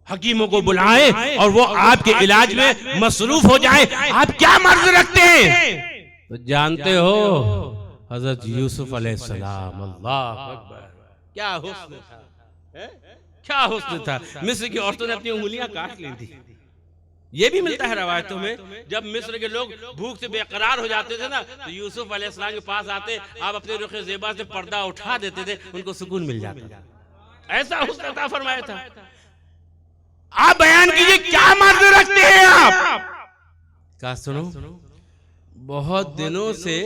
हकीमों को बुलाएं और वो आपके इलाज में मसरूफ हो जाएं। आप क्या मर्ज रखते हैं? तो जानते हो हजरत यूसुफ अलैहिस्सलाम, अल्लाह अकबर, क्या हुस्न था, क्या हुस्न था। मिस्र की औरतों ने अपनी उंगलियां काट ली थी। ये भी मिलता है रवायतों में, जब मिस्र के लोग भूख से बेकरार हो जाते थे ना, तो यूसुफ अलैहिस्सलाम के पास आते, आप अपने रुखे ज़ेबा से पर्दा उठा देते थे, उनको सुकून मिल जाता था। ऐसा हुस्न अता फरमाया था। आप बयान कीजिए क्या मर्ज रखते हैं आप? क्या सुनो, बहुत दिनों से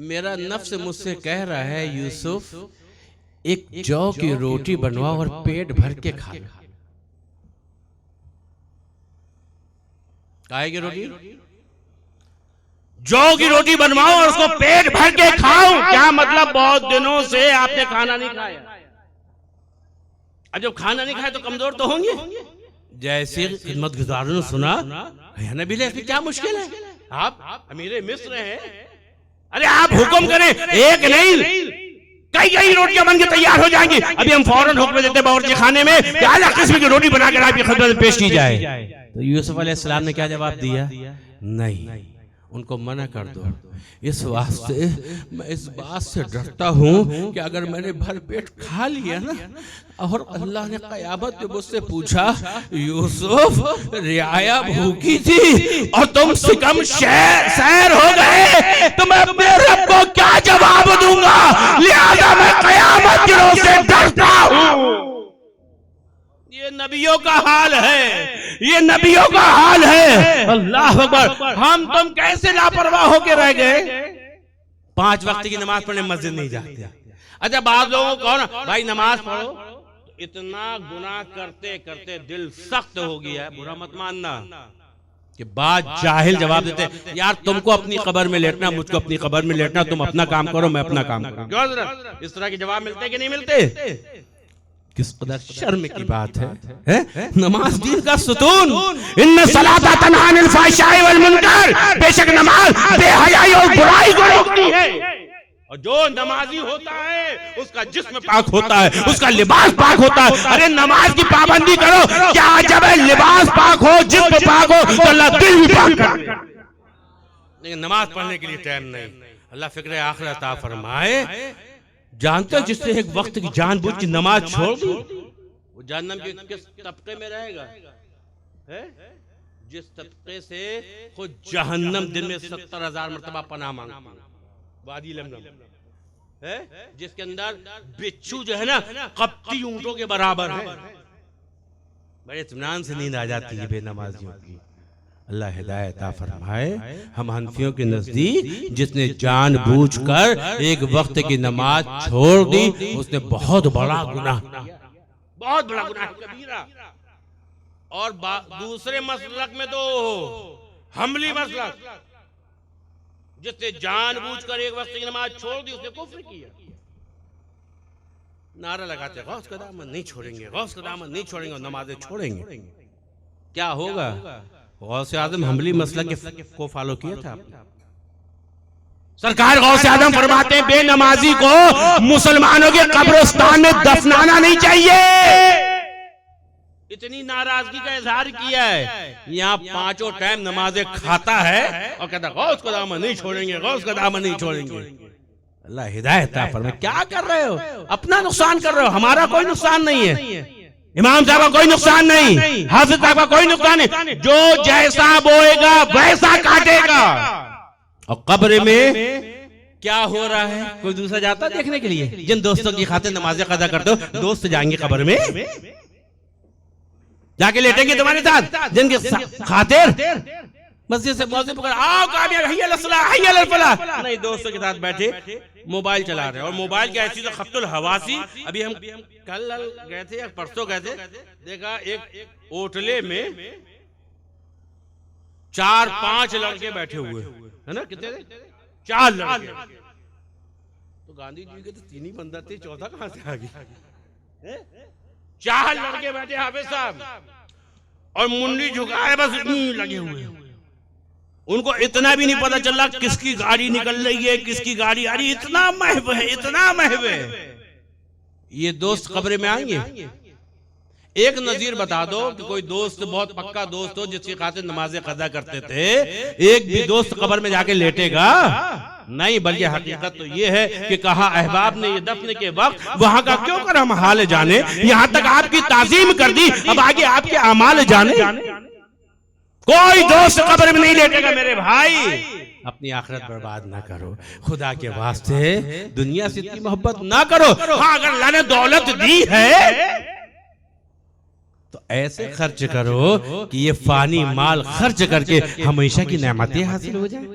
मेरा नफ्स मुझसे कह रहा है यूसुफ एक जौ की रोटी बनवाओ और पेट भर के खा लो। काहे की रोटी? जौ की रोटी बनवाओ और उसको पेट भर के खाओ। क्या मतलब? बहुत दिनों से आपने खाना नहीं खाया। अब जब खाना नहीं खाए तो कमजोर तो होंगे। जैसे खिदमत गुजारों ने सुना, नबी इसमें क्या मुश्किल है, आप अमीर मिस्र हैं, अरे आप हुक्म करें, एक नहीं कई कई रोटियां बन के तैयार हो जाएंगी। अभी हम फौरन हुक्म देते बावर्ची खाने में कि आला किस्म की रोटी बनाकर आपकी खिदमत में पेश की जाए। तो यूसुफ अलैहिस्सलाम ने क्या जवाब दिया? नहीं, उनको मना कर दो। इस वास्ते मैं इस बात से डरता हूं कि अगर मैंने भर पेट खा लिया ना, और अल्लाह ने क़यामत में मुझसे पूछा, यूसुफ रियाया भूखी थी और तुम सिकम सैर हो गए, तो मैं अपने रब को क्या जवाब दूंगा? लिहाजा मैं क़यामत के रोज़ से डरता हूं। ये नबियों का हाल है, ये नबियों का हाल है। अल्लाह अकबर। हम तुम कैसे लापरवाह होके रह गए? 5 वक्त की नमाज पढ़ने मस्जिद नहीं जाते। अच्छा, बाद लोगों को ना भाई नमाज पढ़ो, तो इतना गुनाह करते करते दिल सख्त हो गया है, बुरा मत मानना कि बाद जाहिल जवाब देते, यार तुमको अपनी कब्र में लेटना, मुझको अपनी कब्र में लेटना, तुम अपना काम करो मैं अपना काम करूं। इस तरह के जवाब मिलते कि नहीं मिलते? किस कदर शर्म की बात है? नमाज दीन का सुतून। इन्ना सलाता तन्हा अनिल फ़ाहिशाइ वल मुनकर, बेशक नमाज बेहयाई और बुराई को रोकती है। और जो नमाजी होता है उसका जिस्म पाक होता है, उसका लिबास पाक होता है। अरे नमाज की पाबंदी करो, क्या जब लिबास पाक हो, जिस्म पाक हो, तो अल्लाह दिल भी पाक कर देगा। लेकिन नमाज पढ़ने के लिए टाइम नहीं। अल्लाह फिक्र आखिरत अता फरमाए। जानते हो जिसने एक वक्त की जानबूझ की नमाज छोड़ दी, वो जहन्नम के किस तबके में रहेगा? जिस तबके से खुद जहन्नम दिन में 70,000 मरतबा पनाह मांगती है, वादी लमलम है, जिसके अंदर बिच्छू जो है ना कपटी ऊंटों के बराबर है। बड़े इत्मीनान से नींद आ जाती है बेनमाजियों की। अल्लाह हिदायत अता फरमाए। हम हनफियों के नजदीक जिसने जानबूझकर एक वक्त की नमाज छोड़ दी, उसने बहुत बड़ा गुनाह किया, बहुत बड़ा गुनाह कबीरा। और दूसरे मसलक में तो हमली मसलक, जिसने जानबूझकर एक वक्त की नमाज छोड़ दी, उसने कुफ्र किया। नारा लगाते गौस का दामन नहीं छोड़ेंगे, गौस का दामन नहीं छोड़ेंगे, और नमाजें छोड़ेंगे। क्या होगा? गौसे आजम हमली मसलक को फॉलो किया था सरकार। गौसे आजम फरमाते हैं बेनमाजी को मुसलमानों के कब्रिस्तान में दफनाना नहीं चाहिए। इतनी नाराजगी का इजहार किया है। यहाँ 5 टाइम नमाजें खाता है और कहता गौस का दामन नहीं छोड़ेंगे, गौस का दामन नहीं छोड़ेंगे। अल्लाह हिदायत अता फरमाए। क्या कर रहे हो? अपना नुकसान कर रहे हो, हमारा कोई नुकसान नहीं है। इमाम साहब का कोई नुकसान नहीं, हाफिज साहब का कोई नुकसान नहीं। जो जैसा बोएगा वैसा काटेगा। और कब्र में क्या हो रहा है कोई दूसरा जाता देखने के लिए? जिन दोस्तों की खातिर नमाज़ें कज़ा करते हो, दोस्त जाएंगे कब्र में, जाके लेटेंगे तुम्हारे साथ। जिनके खातिर मस्जिद से मौज़िन पकड़ आओ कामयाब हय्या अल सलाह हय्या अल फलाह, नहीं दोस्तों के साथ बैठे मोबाइल चला रहे हैं। और मोबाइल की ऐसी तो खप्तुल हवासी। अभी हम कल गए थे या परसों गए थे, देखा एक होटले में 4-5 लड़के बैठे हुए है ना, कितने थे? 4 लड़के। तो गांधी जी के तो 3 ही बंदा थे, चौथा कहां से आ गया? 4 लड़के बैठे हाफिज साहब, और मुंडी झुकाए बस लगे हुए। उनको इतना भी नहीं पता चल रहा किसकी गाड़ी निकल रही है, किसकी गाड़ी आ रही। इतना महव है, इतना महव है। ये दोस्त कब्र में आएंगे, एक नजीर बता दो कि कोई दोस्त बहुत पक्का दोस्त हो जिसकी खातिर नमाजें कज़ा करते थे, एक भी दोस्त कब्र में जाके लेटेगा नहीं, बल्कि हकीकत तो ये है कि कहा अहबाब ने ये दफन के वक्त वहां का क्यों कर हम हाल जाने, यहां तक आपकी ताजीम कर दी, अब आगे आपके अमाल जाने। कोई दोस्त कब्र में नहीं लेटेगा मेरे भाई। अपनी आखिरत बर्बाद ना करो, खुदा के वास्ते दुनिया से इतनी मोहब्बत ना करो। हाँ, अगर अल्लाह ने दौलत दी है तो ऐसे खर्च करो कि ये फानी माल खर्च करके हमेशा की नेमतें हासिल हो जाए,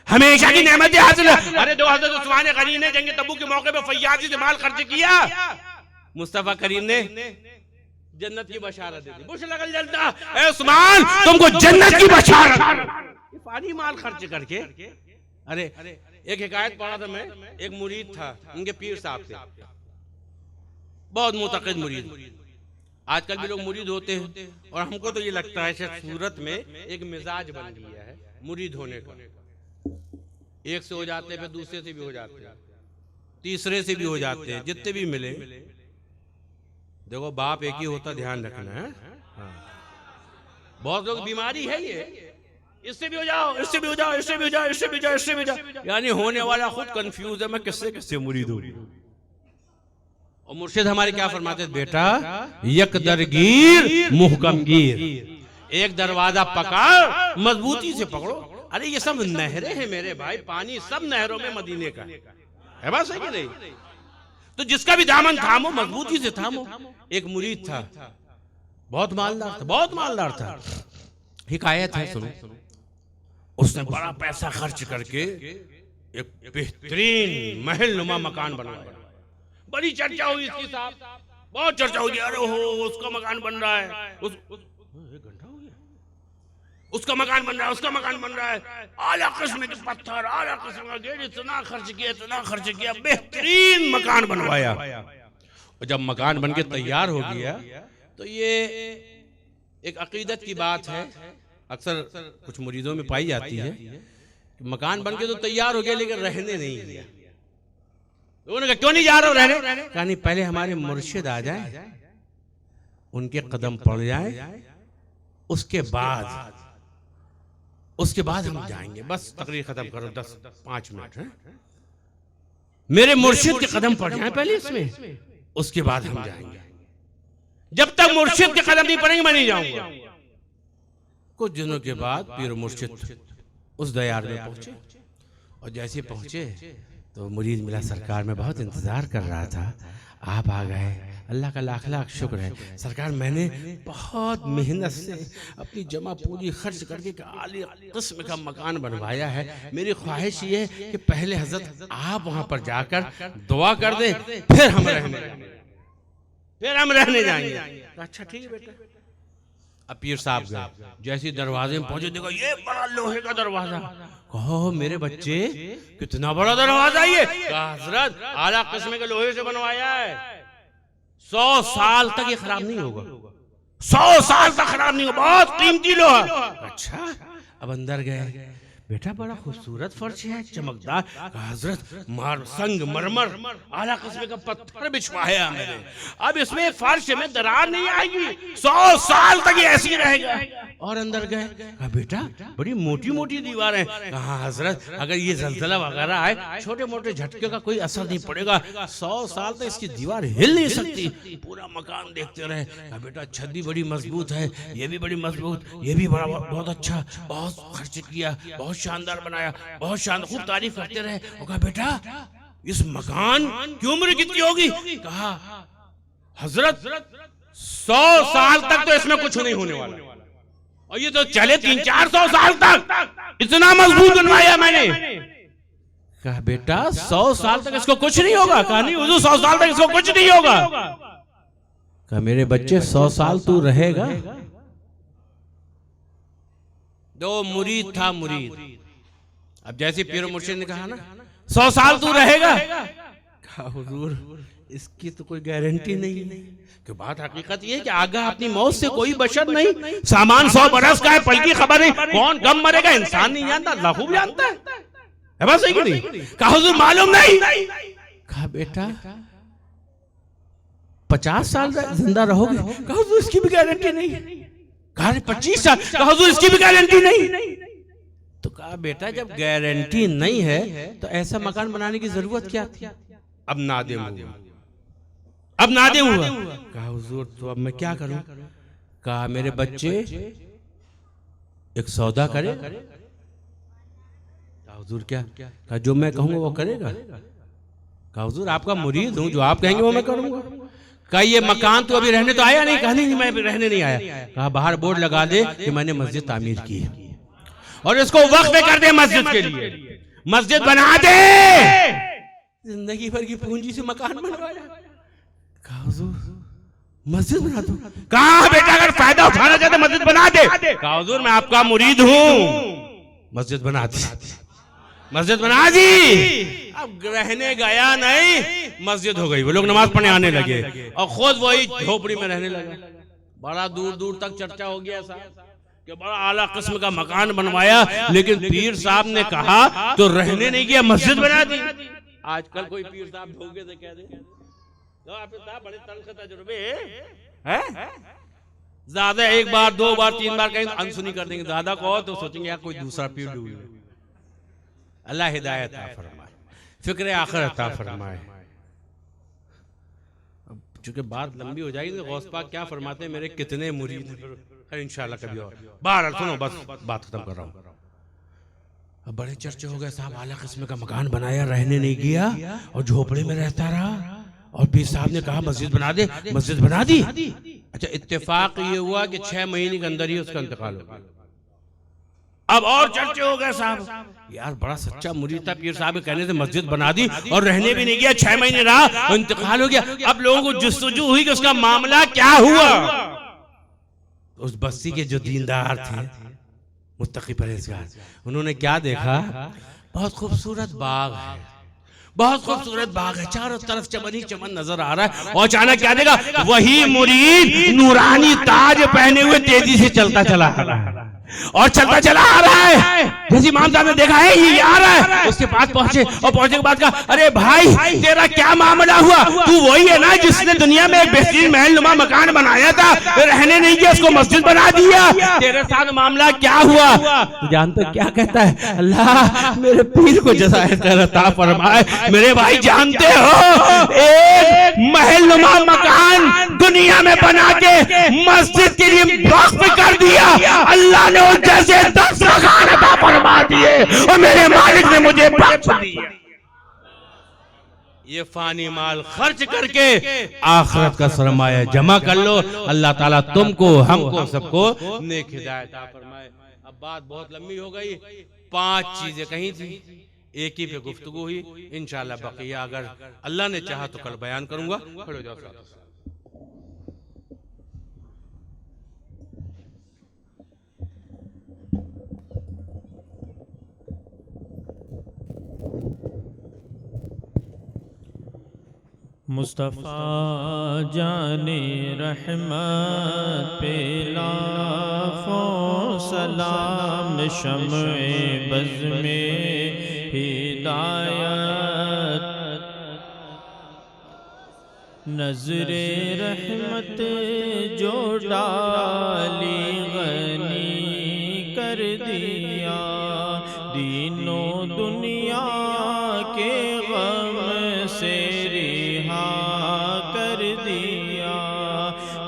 हमेशा की नेमतें हासिल। अरे दो हज़रत उस्मान गनी ने जंग तबूक के मौके पे फैयाजी से माल खर्च किया, मुस्तफा करीम ने जन्नत की बशारत दे दी। बुश लगल जलता, ए उस्मान तुमको जन्नत की बशारत, फानी माल खर्च करके। अरे एक हिकायत पढ़ा था मैं, एक मुरीद था, उनके पीर साहब थे, बहुत मुतक़िद मुरीद। आजकल भी लोग मुरीद होते हैं और हमको तो ये लगता है शायद सूरत में एक मिजाज बन गया है मुरीद होने का। एक से हो जाते हैं, फिर दूसरे से भी हो जाते हैं, तीसरे से भी हो जाते हैं, जितने भी मिले। देखो बाप एक ही होता, ध्यान रखना है। हाँ। बहुत लोग बीमारी है ये, इससे भी हो जाओ, इससे भी हो जाओ, इससे भी हो जाओ, इससे भी जाओ, इससे भी जाओ, यानी होने वाला खुद कंफ्यूज है, मैं किससे किससे मुरीद हूँ। और मुर्शिद हमारे क्या फरमाते हैं, बेटा यक दरगीर मुहकमगीर, एक दरवाजा पकड़ मजबूती से पकड़ो। अरे ये सब नहरें हैं मेरे भाई, पानी सब नहरों में मदीने का है, बात सही कि नहीं? तो जिसका भी दामन थामो, मजबूती से थामो। एक मुरीद था, बहुत मालदार था, बहुत मालदार था। हिकायत है, सुनो। उसने बड़ा पैसा खर्च करके एक बेहतरीन महल नुमा मकान बनवाया। बड़ी चर्चा हुई इसकी साहब, बहुत चर्चा हुई। अरे हो उसका मकान बन रहा है, उसका मकान बन रहा है, उसका मकान बन रहा है, आला किस्म के पत्थर, आला किस्म का गेट, इतना खर्च किया, इतना खर्च किया, बेहतरीन मकान बनवाया। और जब मकान बनके तैयार हो गया तो ये एक अकीदत की बात है, अक्सर कुछ मुरीदों में पाई जाती है कि मकान बनके तो तैयार हो गया लेकिन रहने नहीं गया। उन्होंने कहा क्यों नहीं जा रहे हो रहने? कहा नहीं, पहले हमारे मुर्शिद आ जाए, उनके कदम पड़ जाए, उसके बाद हम जाएंगे। बस तकरीर खत्म करो, 10-5 मिनट है। मेरे मुर्शिद के कदम पड़ जाए पहले इसमें, उसके बाद हम जाएंगे। जब तक मुर्शिद के कदम नहीं पड़ेंगे मैं नहीं जाऊंगा। कुछ दिनों के बाद पीर मुर्शिद उस दयार में पहुंचे, और जैसे पहुंचे तो मुरीद मिला, सरकार मैं बहुत इंतजार कर रहा था, आप आ गए, अल्लाह का लाख लाख शुक्र है। सरकार मैंने बहुत मेहनत से अपनी जमा पूंजी खर्च करके एक आली किस्म का मकान बनवाया है। मेरी ख्वाहिश ये है कि पहले हजरत आप वहां पर जाकर दुआ कर दे, फिर हम रहने जाएंगे। अच्छा ठीक है बेटा। अब पीर साहब गए, जैसे दरवाजे में पहुंचे देखो ये बड़ा लोहे का दरवाजा। कहो मेरे बच्चे कितना बड़ा दरवाजा ये? हजरत आला किस्म के लोहे से बनवाया है, 100 साल तक ये खराब नहीं होगा, 100 साल तक खराब नहीं होगा, बहुत कीमती लोहा। अच्छा, अब अंदर गए, बेटा बड़ा खूबसूरत फर्श है, चमकदार। हजरत संगमरमर आला किस्म का पत्थर बिछवाया मैंने, अब इसमें फर्श में दरार नहीं आएगी, 100 साल तक ये ऐसी रहेगा। और अंदर गए, कहा बेटा बड़ी मोटी मोटी दीवारें। कहा हजरत अगर ये जलजला वगैरह आए, छोटे मोटे झटके का कोई असर नहीं पड़ेगा, 100 साल तक इसकी दीवार हिल नहीं सकती। पूरा मकान देखते रहे। कहा बेटा छत भी बड़ी मजबूत है, ये भी बड़ी मजबूत, ये भी बड़ा बहुत अच्छा, बहुत खर्च किया, बहुत शानदार बनाया, बहुत शानदार, खूब तारीफ करते रहे। और कहा बेटा इस मकान की उम्र कितनी होगी? कहा हजरत 100 साल तक तो इसमें कुछ नहीं होने वाला, और ये तो चले 300-400 साल तक, इतना मजबूत बनवाया मैंने। कहा बेटा 100 साल तक इसको कुछ नहीं होगा? कहा नहीं हुजूर 100 साल तक इसको कुछ नहीं होगा। कहा मेरे बच्चे 100 साल तू रहेगा। दो मुरीद था मुरीद। अब जैसे पीर मुर्शिद ने कहा ना 100 साल तू रहेगा, कहा हुजूर इसकी तो कोई गारंटी नहीं है। कि बात हकीकत ये है कि आगा अपनी मौत से कोई बशर नहीं, सामान 100 बरस का है, पल की खबर नहीं, कौन कब मरेगा इंसान नहीं जानता, अल्लाह खूब जानता है बात सही कि नहीं? कहा हुजूर मालूम नहीं। कहा बेटा 50 साल जिंदा रहोगे? कहा हुजूर इसकी भी गारंटी नहीं। कहा 25 साल? कहा हुजूर इसकी भी गारंटी नहीं। तो कहा बेटा जब गारंटी नहीं है तो ऐसा मकान बनाने की जरूरत क्या थी? अब नादिम हुआ, अब नादिम हुआ। कहा हुजूर तो अब मैं क्या करूं? कहा मेरे बच्चे एक सौदा करे। कहा हुजूर क्या? कहा जो मैं कहूंगा वो करेगा। कहा हुजूर आपका मुरीद हूं, जो आप कहेंगे वो मैं करूंगा। कहा ये मकान तो अभी रहने तो आया नहीं? कहा नहीं मैं रहने नहीं आया। कहा बाहर बोर्ड लगा दे कि मैंने मस्जिद तामीर की है और इसको वक्फ कर दे मस्जिद के लिए, मस्जिद बना दे। जिंदगी भर की पूंजी से मकान बनवाया। कहा हुजूर मस्जिद बना दो। कहा बेटा अगर फायदा उठाना चाहते मस्जिद बना दे। कहा हुजूर मैं आपका मुरीद हूं, मस्जिद बना दी, मस्जिद बना दी। अब रहने गया नहीं, मस्जिद हो गई। वो लोग नमाज पढ़ने आने लगे और खुद वही झोपड़ी में रहने लगे। बड़ा दूर दूर तक चर्चा हो गया साहब कि बड़ा आला किस्म का मकान बनवाया, लेकिन पीर साहब ने कहा तो रहने नहीं गया, मस्जिद बना दी। आजकल कोई पीर साहब ढोगे तो कह दे बड़े तंग तजुर्बे हैं, ज्यादा एक बार 2 बार 3 बार कहीं अनसुनी कर देंगे, ज्यादा कहो तो सोचेंगे यार कोई दूसरा पीर ढूंढ। अल्लाह हिदायत अता फरमाए, फिक्र आखिरत अता फरमाए। चूंकि बात लंबी हो जाएगी तो गौस पाक क्या फरमाते हैं, मेरे कितने मुरीद हैं, इंशाल्लाह कभी और। बाहर सुनो, बस बात खत्म कर रहा हूँ। अब बड़े चर्चे हो गए साहब, आला किस्म का मकान बनाया, रहने नहीं गया और झोपड़े में रहता रहा। और पीर साहब ने कहा मस्जिद बना दे, मस्जिद बना दी। अच्छा इत्तेफाक ये हुआ कि 6 महीने के अंदर ही उसका इंतकाल हो गया। अब और चर्चे हो गए साहब, यार बड़ा सच्चा मुरीद था, पीर साहब के कहने से मस्जिद बना दी और रहने भी नहीं गया, 6 महीने रहा और इंतकाल हो गया। अब लोगों को जुस्तजू हुई कि उसका मामला क्या हुआ। उस बस्ती के जो दीनदार थे, मुत्तकी परहेजगार, उन्होंने क्या देखा, बहुत खूबसूरत बाग है, बहुत खूबसूरत बाग है, चारों तरफ चमन ही चमन नजर आ रहा है। और अचानक क्या देखा, वही मुरीद नूरानी ताज पहने हुए तेजी से चलता चला आ रहा है और चलता चला आ रहा है। जैसे इमाम साहब ने देखा है ये आ रहा है, उसके पास पहुंचे और पहुंचने के बाद कहा अरे भाई तेरा क्या मामला हुआ, तू वही है ना जिसने दुनिया में एक बेहतरीन महल नुमा मकान बनाया था, रहने नहीं गया, उसको मस्जिद बना दिया, तेरे साथ मामला क्या हुआ? जानते क्या कहता है, अल्लाह मेरे पीर को जज़ाए खैर अता फरमाए। मेरे भाई जानते हो एक महल नुमा मकान दुनिया में बना के मस्जिद के लिए वक्फ कर दिया, अल्लाह ने जैसे 10 मकान अता फरमा दिए और मेरे मालिक ने मुझे बख्श दिया। ये फानी माल खर्च करके आखिरत का सरमाया जमा कर लो। अल्लाह ताला तुमको हमको सबको नेक हिदायत अता फरमाए। अब बात बहुत लंबी हो गई, 5 चीजें कही थी, एक ही पे गुफ्तगू हुई। इंशाअल्लाह बकिया अगर अल्लाह ने चाहा तो कल बयान करूंगा। खड़े हो जाओ। मुस्तफ़ा जाने रहमत पे लाखों सलाम, शम्ए बज़ में हिदायत, नज़रे रहमत जो डाली गनी कर दिया, दीनो दुनिया के गम से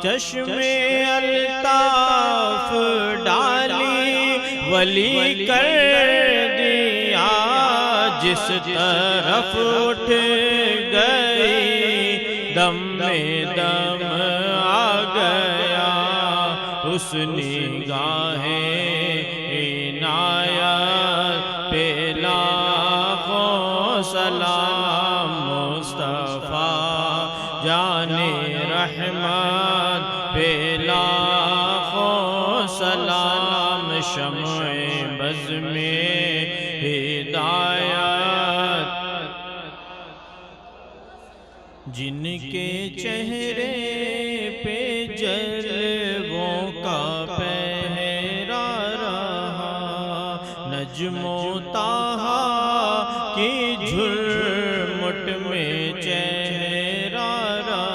चश्मे अल्ताफ डाली वली कर दिया, जिस तरफ उठ गई दम में दम आ गया, उस निगाहे इनायत पे लाखों सलाम। मुस्तफ़ा जाने रहमत पे लाखों सलाम, शम्ए बज़ में हिदायत, जिनके चेहरे पे जलवों का पहरा रहा, नज्मो ताहा की झुरमुट में चेहरा रहा,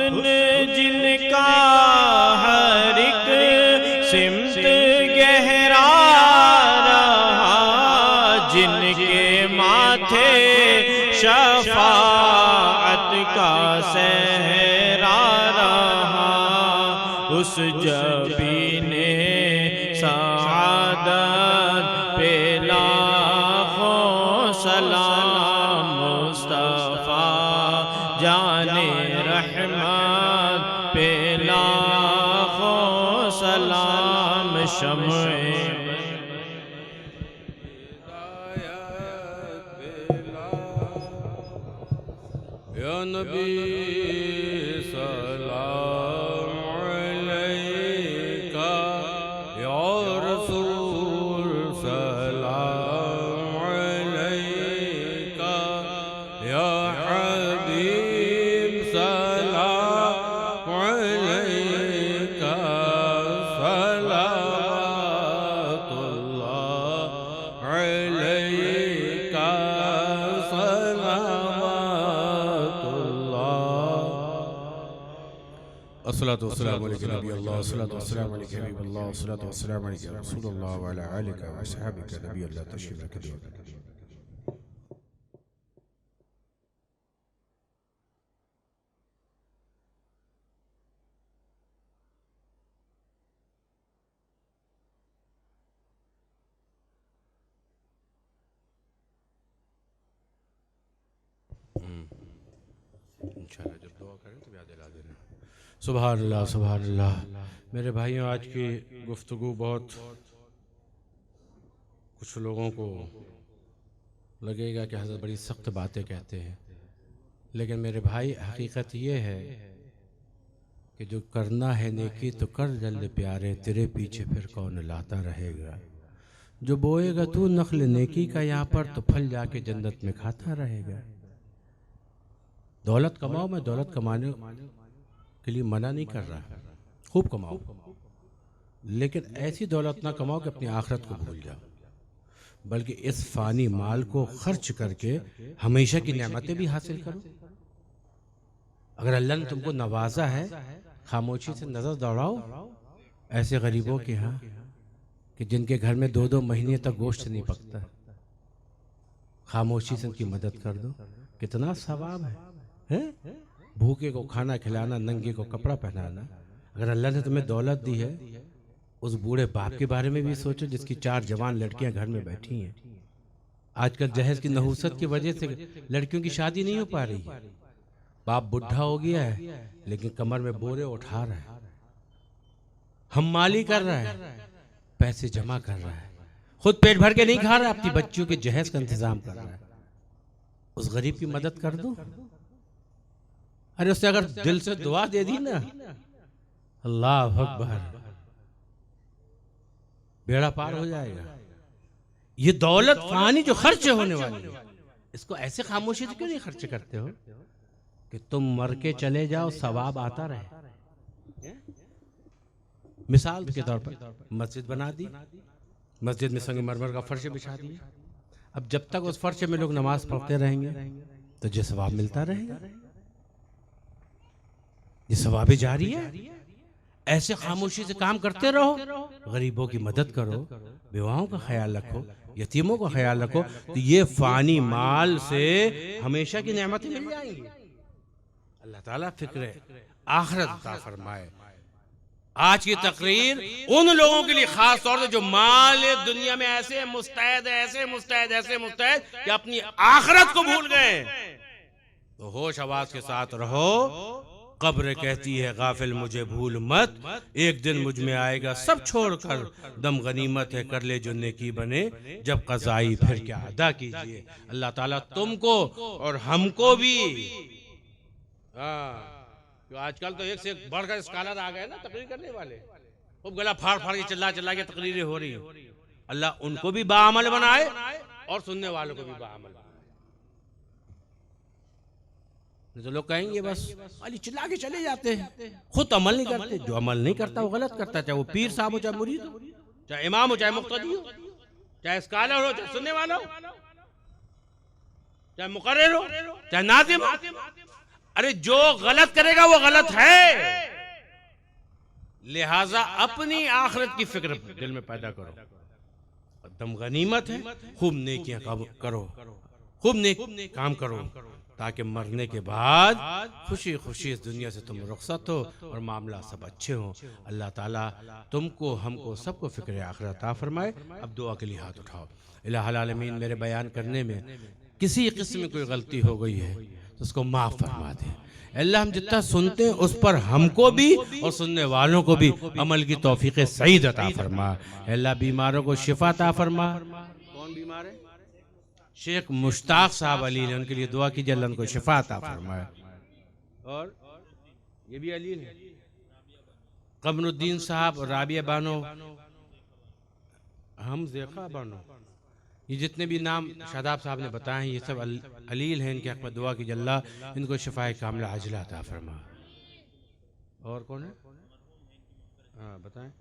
हुस्न जिनका हर एक सिमत गहरा रहा, जिनके माथे शफाअत का सहरा रहा, उस जबीने सआदत पे लाखों सलाम। मुस्तफा जाने रहमत पे लाखों सलाम। शम्ए या नबी सलाम अलैका, या रसूल सलाम अलैका, या हबीब सलाम अलैका, सलावतुल्लाह अलैका, अस्सलातु वस्सलामु अलैका नबी अल्लाह, अस्सलातु वस्सलामु अलैका हबीब अल्लाह, अस्सलातु वस्सलामु अलैका रसूलुल्लाह व अला आलिका व अस्हाबिका नबी अल्लाह। तशरीफ रखिए। इंशाअल्लाह जब दुआ करें तो याद दिला देना। सुभान अल्लाह, सुभान अल्लाह। मेरे भाइयों, आज की गुफ्तगू बहुत कुछ लोगों को लगेगा कि हज़रत बड़ी सख्त बातें कहते हैं, लेकिन मेरे भाई हकीकत ये है कि जो करना है नेकी तो कर जल्द प्यारे, तेरे पीछे फिर कौन लाता रहेगा। जो बोएगा तू नखल नेकी का यहाँ पर तो फल जाके जन्नत में खाता रहेगा। दौलत कमाओ, मैं दौलत कमाने के लिए मना नहीं कर रहा, खूब कमाओ, लेकिन ऐसी दौलत ना कमाओ कि अपनी आखिरत को भूल जाओ, बल्कि इस फानी माल को खर्च करके हमेशा की नेमतें भी हासिल करो। अगर अल्लाह ने तुमको नवाजा है, खामोशी से नजर दौड़ाओ ऐसे गरीबों के यहाँ कि जिनके घर में 2-2 महीने तक गोश्त नहीं पकता, खामोशी से उनकी मदद कर दो, कितना सवाब है? भूखे को खाना खिलाना, नंगे को कपड़ा पहनाना। अगर अल्लाह ने तुम्हें दौलत दी है, उस बूढ़े बाप के बारे में भी सोचो जिसकी 4 जवान लड़कियां घर में बैठी हैं। आजकल जहेज की नहूसत की वजह से लड़कियों की शादी नहीं हो पा रही। बाप बुढ़ा हो गया है लेकिन कमर में बोरे उठा रहा है, हम्माली कर रहा है, पैसे जमा कर रहा है, खुद पेट भर के नहीं खा रहा, अपनी बच्चियों के जहेज का इंतजाम कर रहा है। उस गरीब की मदद कर दो। अरे उससे अगर दिल से दुआ दे दी ना, अल्लाह अकबर, बेड़ा पार हो जाएगा। ये दौलत फानी जो खर्च होने वाली है, इसको ऐसे खामोशी से क्यों नहीं खर्च करते हो कि तुम मर के चले जाओ, सवाब आता रहे। मिसाल के तौर पर मस्जिद बना दी, मस्जिद में संगमरमर का फर्श बिछा दिया। अब जब तक उस फर्श में लोग नमाज पढ़ते रहेंगे तो ये सवाब मिलता रहेगा, ये सवाब जारी है। ऐसे खामोशी से काम करते रहो, गरीबों की मदद करो, विवाहों का ख्याल रखो, यतीमों का ख्याल रखो, तो ये फानी माल से हमेशा की नेमतें मिल जाएंगी। अल्लाह ताला फिक्र आखिरत अता फरमाए। आज की तकरीर उन लोगों के लिए खास तौर से जो माल दुनिया में ऐसे मुस्तैद कि अपनी आखिरत को भूल गए। तो होश आवाज के साथ रहो। कब्र कहती है गाफिल मुझे भूल मत, एक दिन मुझ में आएगा सब छोड़कर, दम गनीमत है कर ले जो नेकी बने, जब कज़ाई फिर क्या अदा कीजिए। अल्लाह ताला तुमको और हमको भी, तो आजकल तो एक से एक बढ़कर स्कॉलर आ गए ना तकरीर करने वाले, खूब गला फाड़ फाड़ के चिल्ला चिल्ला के तकरीरें हो रही हैं। अल्लाह उनको भी बाअमल बनाए और सुनने वालों को भी बाअमल बनाए। तो लोग कहेंगे बस खाली चिल्ला के चले जाते हैं, खुद अमल नहीं करते। जो अमल नहीं करता वो गलत करता है, चाहे वो पीर साहब हो, चाहे मुरीद हो, चाहे इमाम हो, चाहे मुक्तदी हो, चाहे स्कॉलर हो, चाहे सुनने वाला हो, चाहे मुकर्रिर हो, चाहे नाज़िम हो। अरे जो गलत करेगा वो गलत है, लिहाजा अपनी आखिरत की फिक्र दिल में पैदा करो। दम गनीमत है, खूब नेकियां करो, खूब नेक काम करो, ताकि मरने के बाद खुशी खुशी इस दुनिया से तुम रुखसत हो और मामला सब अच्छे हो। अल्लाह ताला तुमको, हमको, सबको फिक्र आखिरत अता फरमाए। अब दुआ के लिए हाथ उठाओ। इलाहुल आलमीन, मेरे बयान करने में किसी किस्म में कोई गलती हो गई है तो उसको माफ़ फरमा दे। अल्लाह, हम जितना सुनते हैं उस पर हमको भी और सुनने वालों को भी अमल की तौफीक सईद अता फरमा। अल्लाह, बीमारों को शिफा अता फरमा। कौन बीमार है? शेख मुश्ताक साहब अली ने, उनके लिए दुआ कीजिए, अल्लाह उनको शिफा अता फरमाए। और ये भी अली है, कमरुद्दीन साहब, राबिया बानो, हम देखा बानो, ये जितने भी नाम शादाब साहब ने बताए हैं ये सब अलील हैं। इनके हक़ में दुआ कीजिए, अल्लाह इनको शिफाए कामिला अजला अता फरमा। और कौन है? हाँ बताएं।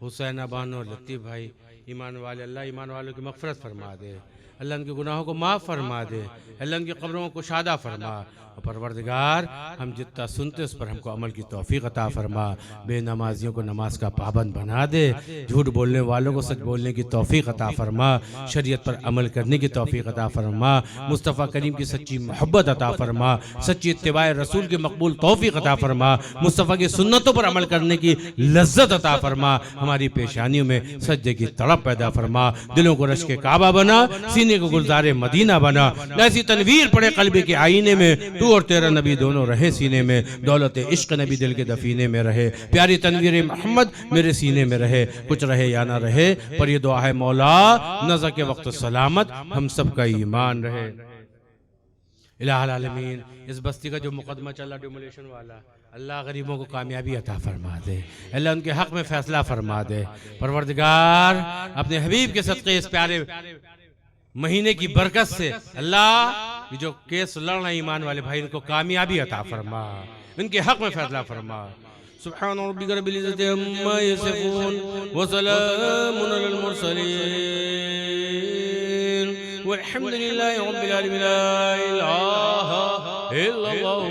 हुसैना बानो, लतीफ़ भाई, ईमान वाले, अल्लाह ईमान वालों की मग़फ़िरत फरमा दे, अल्लाह उनके गुनाहों को माफ़ फरमा दे, अल्लाह उनकी क़ब्रों को कुशादा फरमा। और परवरदिगार, हम जितना सुनते उस पर हमको अमल की तौफ़ीक़ अता फरमा। बेनमाजियों को नमाज का पाबंद बना दे, झूठ बोलने वालों को सच बोलने की तौफ़ीक़ अता फरमा, शरीयत पर अमल करने की तौफ़ीक़ अता फरमा, मुस्तफ़ा करीम की सच्ची मोहब्बत अता फरमा, सच्ची इत्तिबाए रसूल की मकबूल तौफ़ीक़ अता फरमा, मुस्तफ़ा की सुन्नतों पर अमल करने की लज्जत अता फरमा। हमारी पेशानियों में सजदे की तड़प पैदा फरमा, दिलों को रश्क काबा बना, सीने को गुलज़ारे मदीना बना। ऐसी तनवीर पड़े क़ल्ब के आईने में, तू और तेरा नबी दोनों रहे सीने में, दौलत इश्क नबी दिल के दफीने में रहे, प्यारी तनवीर मोहम्मद मेरे सीने में रहे। कुछ रहे या ना रहे, पर ये दुआ है मौला, नज़र के वक्त सलामत हम सबका ईमान रहे। इलाहुल आलमीन, इस बस्ती का जो मुकदमा चला डिमोलेशन वाला, अल्लाह गरीबों को कामयाबी अता फरमा दे, अल्लाह उनके हक़ में फ़ैसला फरमा दे। परवरदिगार, अपने हबीब के सदक़े इस प्यारे महीने की बरकत से अल्लाह ये जो केस लड़ रहे ईमान वाले भाई, इनको कामयाबी अता फरमा, इनके हक़ में फ़ैसला फरमा। सुब्हान रब्बिक रब्बिल इज़्ज़ति अम्मा यसिफून व सलामुन अलल मुरसलीन वल्हम्दुलिल्लाहि रब्बिल आलमीन। ला इलाहा इल्लल्लाह।